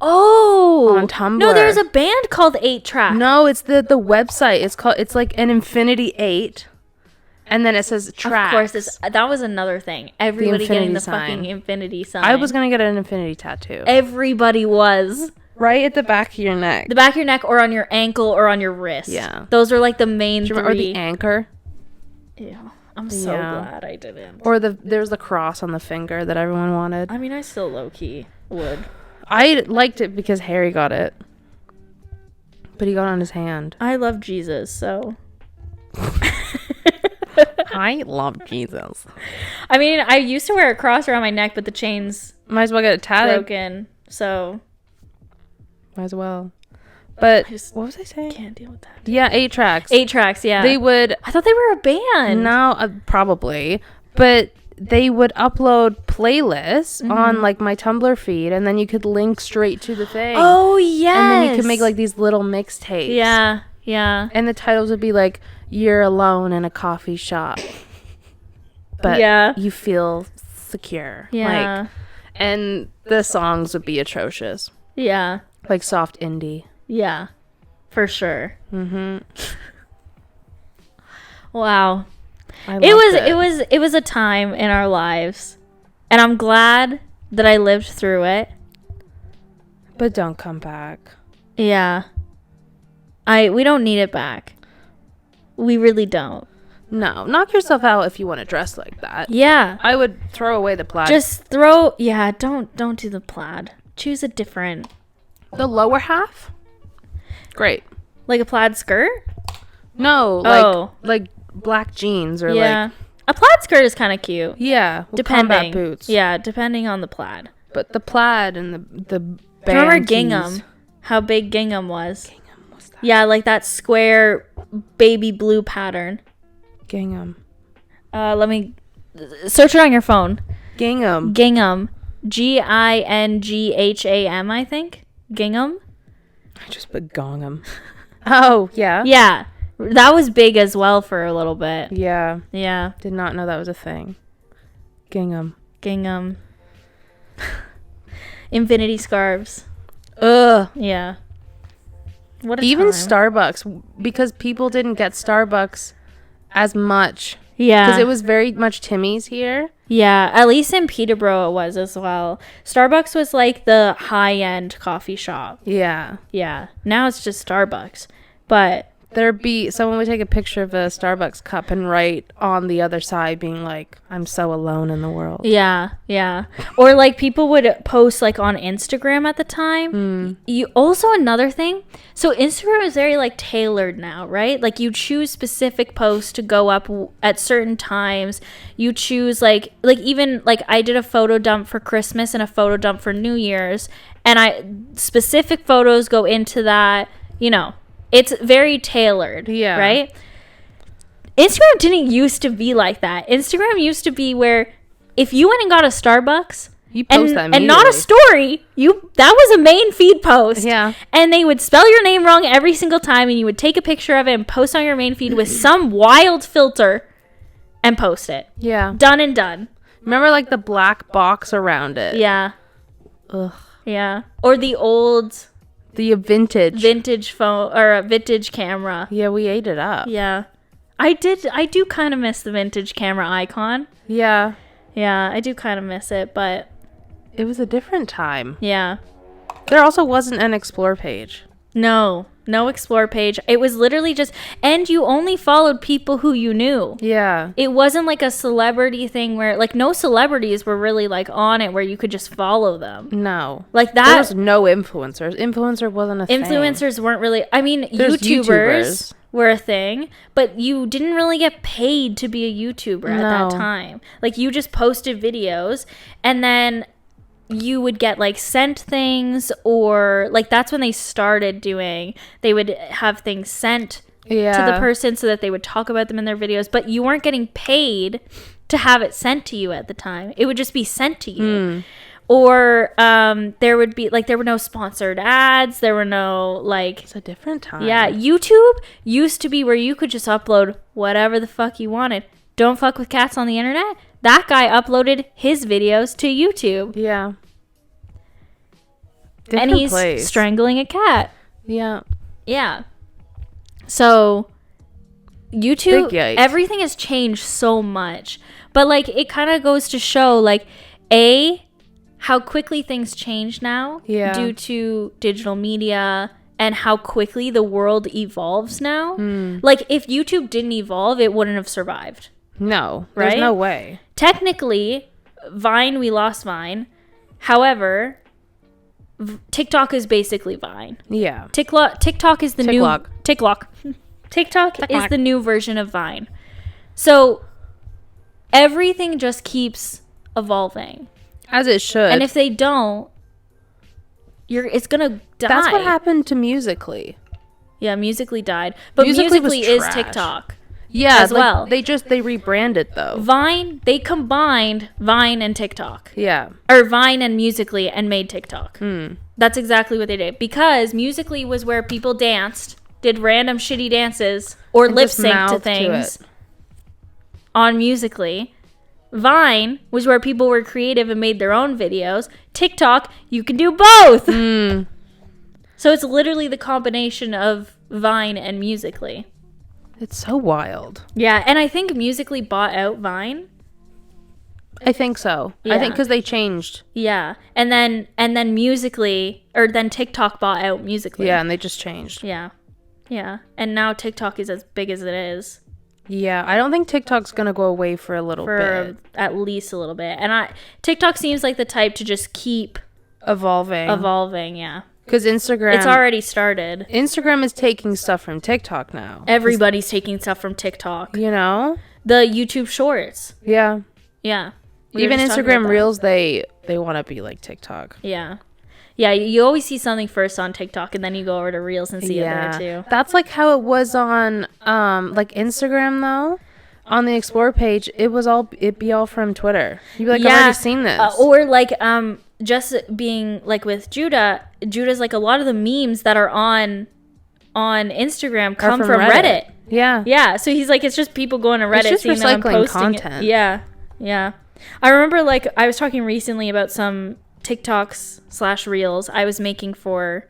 Oh! On Tumblr. No, there's a band called 8-track. No, it's the website. It's like an Infinity 8. And then it says tracks. Of course, that was another thing. Everybody getting the fucking infinity sign. I was going to get an infinity tattoo. Everybody was. Right at the back of your neck. The back of your neck or on your ankle or on your wrist. Yeah. Those are like the main 3. Or the anchor. Yeah. I'm so glad I didn't. Or there's the cross on the finger that everyone wanted. I mean, I still low-key would. I liked it because Harry got it. But he got it on his hand. I love Jesus, so. I love Jesus. I mean, I used to wear a cross around my neck, but the chain's Might as well get it tatted. broken, so. Might as well. But, what was I saying? Can't deal with that. Yeah, 8 tracks. 8 tracks, yeah. They would... I thought they were a band. No, probably. But they would upload playlists on, like, my Tumblr feed, and then you could link straight to the thing. Oh, yes. And then you could make, like, these little mixtapes. Yeah, yeah. And the titles would be, like, You're Alone in a Coffee Shop. But you feel secure. Yeah. Like, and the songs would be atrocious. Yeah. Like soft indie. Yeah. For sure. Mm-hmm. Wow. It was a time in our lives. And I'm glad that I lived through it. But don't come back. Yeah. We don't need it back. We really don't. No, knock yourself out if you want to dress like that. Yeah. I would throw away the plaid. Just don't do the plaid. Choose a different. The lower half? Great. Like a plaid skirt? No, like black jeans or like... A plaid skirt is kind of cute. Yeah, depending. Combat boots. Yeah, depending on the plaid. But the plaid and the Do you remember gingham? tees. How big gingham was? Gingham, what's that? Yeah, like that square baby blue pattern. Gingham. Let me search it on your phone. Gingham. Gingham. Gingham, I think. Gingham. I just put gongham. Oh, yeah? Yeah. That was big as well for a little bit. Yeah. Yeah. Did not know that was a thing. Gingham. Gingham. Infinity scarves. Ugh. Yeah. What a Even time. Starbucks, because people didn't get Starbucks as much. Yeah. Because it was very much Timmy's here. Yeah. At least in Peterborough it was as well. Starbucks was like the high-end coffee shop. Yeah. Yeah. Now it's just Starbucks. But... someone would take a picture of a Starbucks cup and write on the other side being like, I'm so alone in the world. Yeah, yeah. Or like people would post like on Instagram at the time. You also another thing. So Instagram is very like tailored now, right? Like you choose specific posts to go up at certain times. You choose like even like I did a photo dump for Christmas and a photo dump for New Year's, and specific photos go into that, you know. It's very tailored, right? Instagram didn't used to be like that. Instagram used to be where if you went and got a Starbucks you post that and not a story, that was a main feed post. Yeah. And they would spell your name wrong every single time, and you would take a picture of it and post on your main feed with some wild filter and post it. Yeah. Done and done. Remember like the black box around it? Yeah. Ugh. Yeah. Or the old... The vintage phone or a vintage camera. Yeah, we ate it up. Yeah. I do kind of miss the vintage camera icon. Yeah. Yeah, I do kind of miss it, but it was a different time. Yeah. There also wasn't an explore page. No explore page. It was literally just, and you only followed people who you knew. Yeah. It wasn't like a celebrity thing where like no celebrities were really like on it where you could just follow them. No. Like that. There was no influencers. Influencer wasn't a thing. Influencers weren't really, I mean, There's YouTubers were a thing, but you didn't really get paid to be a YouTuber at that time. Like you just posted videos and then you would get like sent things, or like that's when they started doing, they would have things sent to the person so that they would talk about them in their videos, but you weren't getting paid to have it sent to you at the time. It would just be sent to you. Or there would be like, there were no sponsored ads, there were no like, it's a different time. Yeah, YouTube used to be where you could just upload whatever the fuck you wanted. Don't fuck with cats on the internet. That guy uploaded his videos to YouTube. Yeah. And he's strangling a cat. Yeah. Yeah. So YouTube, Big yikes. everything has changed so much. But like it kind of goes to show like how quickly things change now due to digital media and how quickly the world evolves now. Like if YouTube didn't evolve, it wouldn't have survived. No, right? There's no way. Technically, Vine, we lost Vine. However, TikTok is basically Vine. Yeah. TikTok is the new TikTok is the new version of Vine. So everything just keeps evolving, as it should. and if they don't, it's gonna die. That's what happened to Musical.ly. Yeah, Musical.ly died, but Musical.ly is TikTok. Yeah, as well. They rebranded though. Vine, they combined Vine and TikTok. Yeah. Or Vine and Musical.ly and made TikTok. That's exactly what they did. Because Musical.ly was where people danced, did random shitty dances, or lip sync to things on Musical.ly. Vine was where people were creative and made their own videos. TikTok, you can do both. So it's literally the combination of Vine and Musical.ly. It's so wild. Yeah, and I think Musical.ly bought out Vine. I think so. Yeah. I think because they changed. Yeah, and then Musical.ly, or then TikTok bought out Musical.ly. Yeah, and they just changed. Yeah, and now TikTok is as big as it is. Yeah, I don't think TikTok's gonna go away for a little bit. At least a little bit. And TikTok seems like the type to just keep evolving. Yeah. Because Instagram... It's already started. Instagram is taking stuff from TikTok now. Everybody's taking stuff from TikTok. You know? The YouTube Shorts. Yeah. Yeah. Even Instagram Reels, they want to be like TikTok. Yeah. Yeah, you always see something first on TikTok, and then you go over to Reels and see it there, too. That's like how it was on like Instagram, though. On the Explore page, it'd be all from Twitter. You'd be like, I've already seen this. Or like... just being like with Judah's like a lot of the memes that are on Instagram come from Reddit. Yeah. So he's like, it's just people going to Reddit, it's just seeing them posting content. Yeah. I remember like I was talking recently about some TikToks / Reels I was making for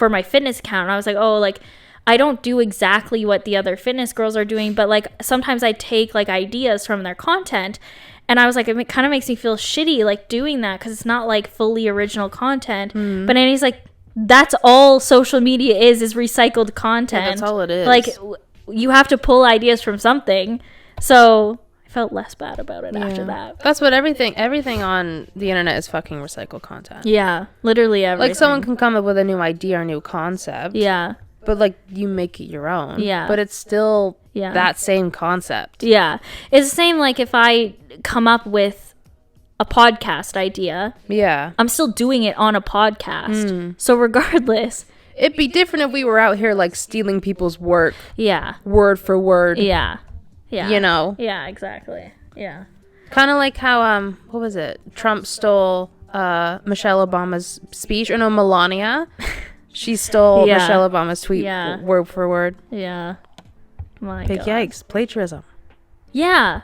my fitness account. And I was like, oh, like I don't do exactly what the other fitness girls are doing, but like sometimes I take like ideas from their content. And I was like, it kind of makes me feel shitty, like, doing that, because it's not, like, fully original content. But then he's like, that's all social media is recycled content. Yeah, that's all it is. Like, you have to pull ideas from something. So I felt less bad about it after that. That's what everything on the internet is fucking recycled content. Yeah, literally everything. Like, someone can come up with a new idea or new concept. Yeah. But, like, you make it your own. Yeah. But it's still that same concept. Yeah. It's the same, like, if I come up with a podcast idea. Yeah. I'm still doing it on a podcast. So regardless. It'd be different if we were out here, like, stealing people's work. Yeah. Word for word. Yeah. Yeah. You know? Yeah, exactly. Yeah. Kind of like how, what was it? Trump stole Michelle Obama's speech. Or no, Melania. She stole Michelle Obama's tweet word for word. Yeah. My Big God. yikes. Plagiarism. Yeah.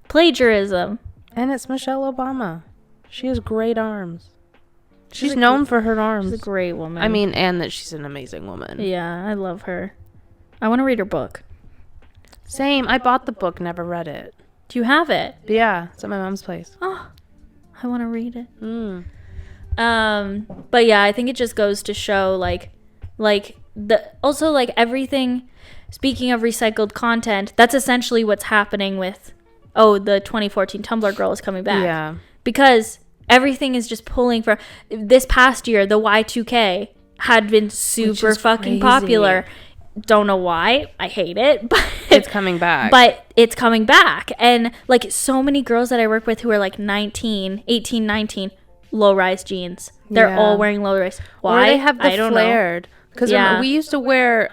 Plagiarism. And it's Michelle Obama. She has great arms. She's known for her arms. She's a great woman. I mean, and that she's an amazing woman. Yeah, I love her. I want to read her book. Same. I bought the book, never read it. Do you have it? Yeah, it's at my mom's place. Oh, I want to read it. But yeah, I think it just goes to show like everything. Speaking of recycled content, that's essentially what's happening with the 2014 Tumblr girl is coming back. Yeah, because everything is just pulling from this past year. The Y2K had been super fucking popular. Don't know why. I hate it, but it's coming back. But it's coming back, and like so many girls that I work with who are like 18, 19, low-rise jeans. They're all wearing low-rise. Why? Or they have the flared. Because we used to wear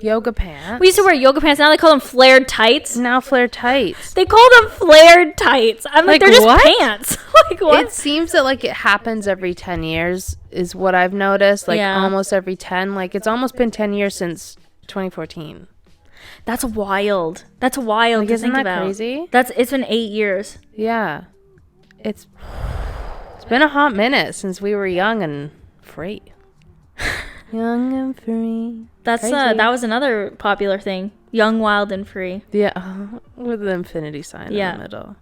yoga pants. We used to wear yoga pants. Now they call them flared tights. Now flared tights. They call them flared tights. I'm like they're just pants. Like, what? It seems that like it happens every 10 years is what I've noticed. Like almost every 10. Like it's almost been 10 years since 2014. That's wild. That's wild. Like, to isn't think that about. Crazy? It's been 8 years. Yeah. It's been a hot minute since we were young and free. Young and free. That was another popular thing. Young, wild, and free. Yeah, with the infinity sign in the middle.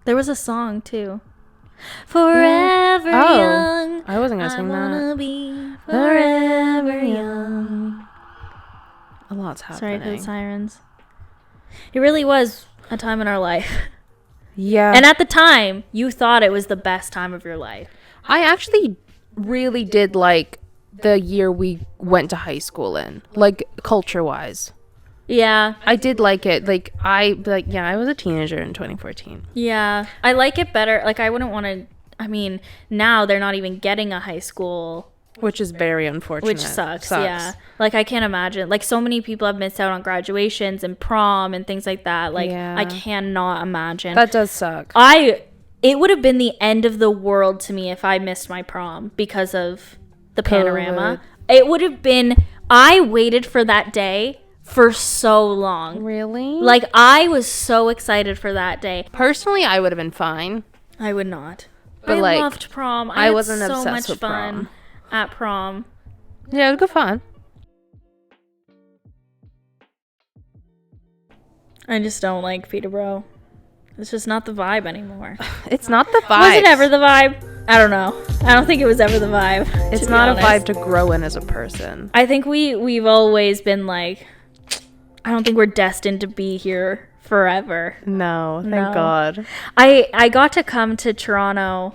There was a song too. Forever young. I wasn't gonna sing that. I wanna be forever young. A lot's happening. Sorry for the sirens. It really was a time in our life. Yeah. And at the time, you thought it was the best time of your life. I actually really did like the year we went to high school in, like culture-wise. Yeah. I did like it. I was a teenager in 2014. Yeah. I like it better. Like, I wouldn't want to, I mean, now they're not even getting a high school. Which is very unfortunate. Which sucks, yeah. Like, I can't imagine. Like, so many people have missed out on graduations and prom and things like that. Like, yeah. I cannot imagine. That does suck. It would have been the end of the world to me if I missed my prom because of the panorama. It would have been, I waited for that day for so long. Really? Like, I was so excited for that day. Personally, I would have been fine. I would not. But I loved prom. I wasn't so obsessed with fun prom. At prom. Yeah, it was good fun. I just don't like Peterborough. It's just not the vibe anymore. It's not the vibe. Was it ever the vibe? I don't know. I don't think it was ever the vibe. It's not a vibe to grow in as a person. I think we've always been like, I don't think we're destined to be here forever. No, thank God. I got to come to Toronto.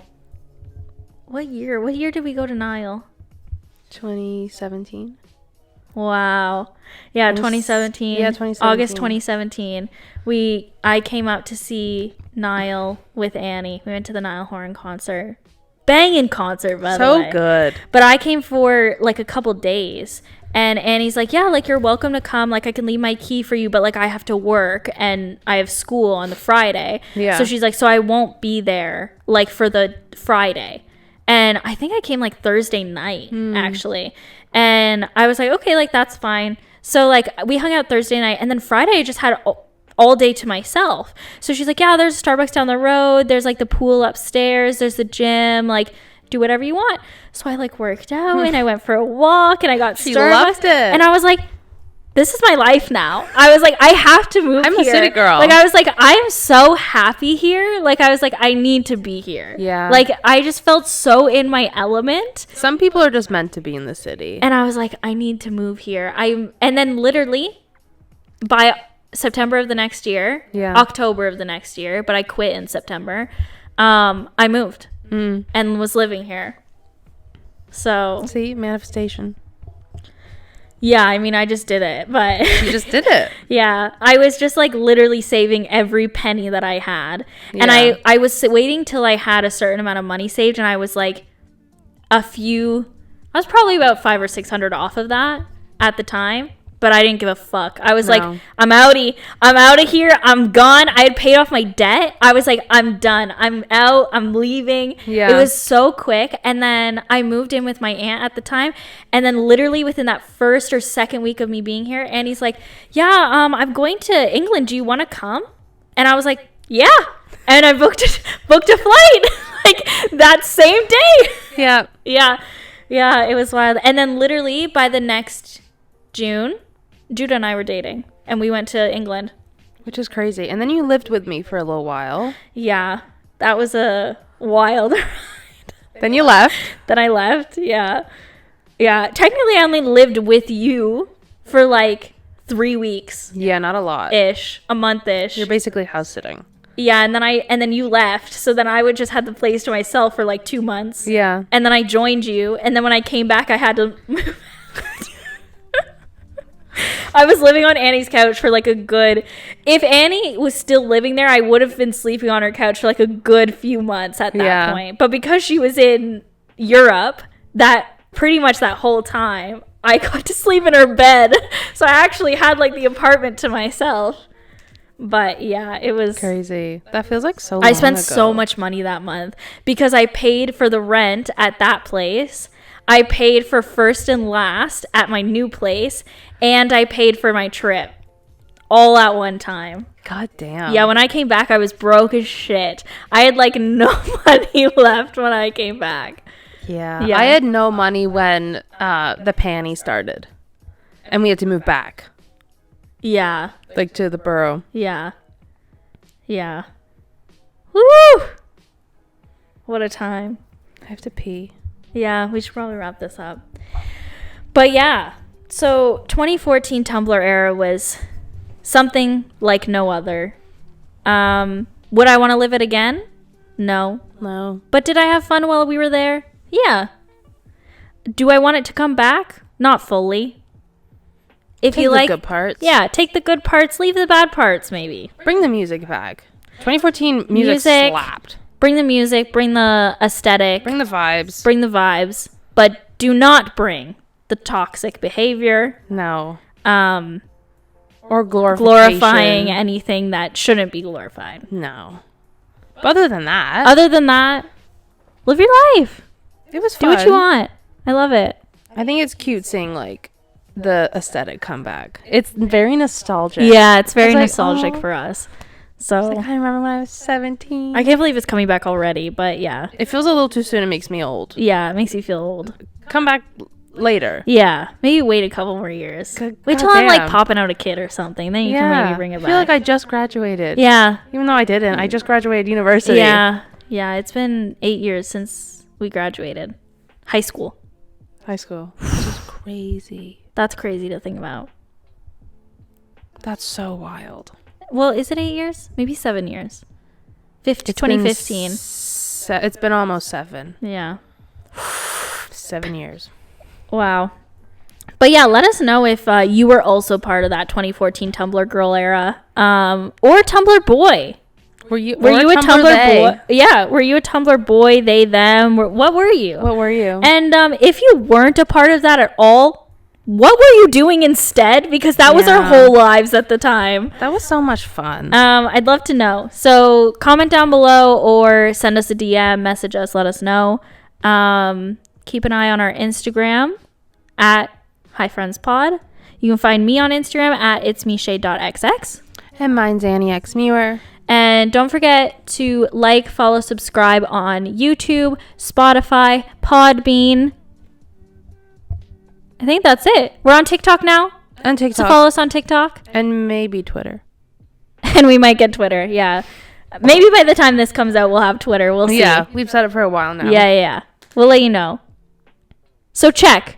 What year? What year did we go to Niall? 2017. Wow. Yeah, 2017. Yeah, 2017. August 2017. I came out to see Niall with Annie. We went to the Niall Horan concert. Banging concert, by the way. So good. But I came for like a couple days. And Annie's like, yeah, like, you're welcome to come. Like, I can leave my key for you, but like, I have to work and I have school on the Friday. Yeah. So she's like, so I won't be there like for the Friday. And I think I came like Thursday night, actually. And I was like, okay, like, that's fine. So like, we hung out Thursday night, and then Friday I just had all day to myself. So she's like, yeah, there's a Starbucks down the road. There's like the pool upstairs. There's the gym. Like, do whatever you want. So I like worked out and I went for a walk and I got she Starbucks. Loved it. And I was like, this is my life now. I was like, I have to move I'm here. a city girl. Like, I was like, I am so happy here. Like, I was like, I need to be here. Yeah. Like, I just felt so in my element. Some people are just meant to be in the city. And I was like, I need to move here. And then literally by September of the next year, October of the next year, but I quit in September, I moved and was living here. So see, manifestation. Yeah, I mean, I just did it, but you just did it. Yeah, I was just like literally saving every penny that I had. Yeah. And I was waiting till I had a certain amount of money saved, and I was like I was probably about $500 or $600 off of that at the time. But I didn't give a fuck. I was like, I'm outie. I'm out of here. I'm gone. I had paid off my debt. I was like, I'm done. I'm out. I'm leaving. Yeah. It was so quick. And then I moved in with my aunt at the time. And then literally within that first or second week of me being here, Annie's like, yeah, I'm going to England. Do you want to come? And I was like, yeah. And I booked a flight like that same day. Yeah. Yeah. Yeah. It was wild. And then literally by the next June, Judah and I were dating, and we went to England. Which is crazy. And then you lived with me for a little while. Yeah, that was a wild ride. Then you left. Then I left, yeah. Yeah, technically I only lived with you for like 3 weeks. Yeah, not a lot. A month-ish. You're basically house sitting. Yeah, and then you left, so then I would just have the place to myself for like 2 months. Yeah. And then I joined you, and then when I came back, I had to move. I was living on Annie's couch for like if Annie was still living there, I would have been sleeping on her couch for like a good few months at that point. But because she was in Europe, pretty much that whole time, I got to sleep in her bed. So I actually had like the apartment to myself. But yeah, it was crazy. That feels like so long I spent ago. So much money that month because I paid for the rent at that place. I paid for first and last at my new place, and I paid for my trip all at one time. God damn. Yeah, when I came back, I was broke as shit. I had like no money left when I came back. Yeah. I had no money when the panty started, and we had to move back. Yeah. Like to the borough. Yeah. Yeah. Woo! What a time. I have to pee. Yeah, we should probably wrap this up. But yeah, so 2014 Tumblr era was something like no other. Would I want to live it again? No. No. But did I have fun while we were there? Yeah. Do I want it to come back? Not fully. If Take you the like good parts. Yeah, take the good parts, leave the bad parts maybe. Bring the music back. 2014 music slapped. Bring the music, bring the aesthetic, Bring the vibes. bring the vibes, but do not bring the toxic behavior. No. Or glorifying anything that shouldn't be glorified. No. But other than that, live your life. it was fun. Do what you want. I love it. I think it's cute seeing like the aesthetic come back. It's very nostalgic. Yeah, it's very like, nostalgic oh. for us. So Like, I remember when I was 17. I can't believe it's coming back already, but yeah. It feels a little too soon. It makes me old. Yeah, it makes you feel old. Come back later. Yeah, maybe wait a couple more years. Wait till I'm like popping out a kid or something. Then you can maybe bring it back. I feel like I just graduated. Yeah. Even though I didn't. I just graduated university. Yeah. Yeah, it's been 8 years since we graduated. High school. High school. Which is crazy. That's crazy to think about. That's so wild. Well, is it 8 years? Maybe 7 years. 2015. It's been almost 7. Yeah. 7 years. Wow. But yeah, let us know if you were also part of that 2014 Tumblr girl era, or Tumblr boy. Were you a Tumblr boy? Yeah. Were you a Tumblr boy? They, them? What were you? What were you? And if you weren't a part of that at all, what were you doing instead? Because that was our whole lives at the time. That was so much fun. I'd love to know. So comment down below or send us a DM, message us, let us know. Keep an eye on our Instagram at HiFriendsPod. You can find me on Instagram at itsmeshay.xx. And mine's Annie X Muir. And don't forget to like, follow, subscribe on YouTube, Spotify, Podbean. I think that's it. We're on TikTok now. On TikTok. So follow us on TikTok. And maybe Twitter. And we might get Twitter, yeah. Maybe by the time this comes out, we'll have Twitter. We'll see. Yeah, we've said it for a while now. Yeah. We'll let you know. So check.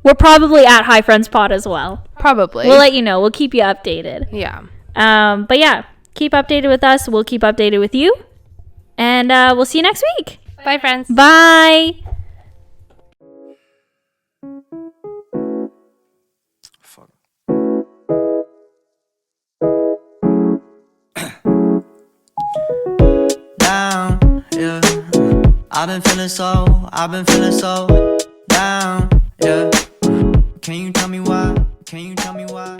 We're probably at Hi Friends Pod as well. Probably. We'll let you know. We'll keep you updated. Yeah. But yeah, keep updated with us. We'll keep updated with you. And we'll see you next week. Bye, friends. Bye. Down, yeah. I've been feeling so down, yeah. Can you tell me why? Can you tell me why?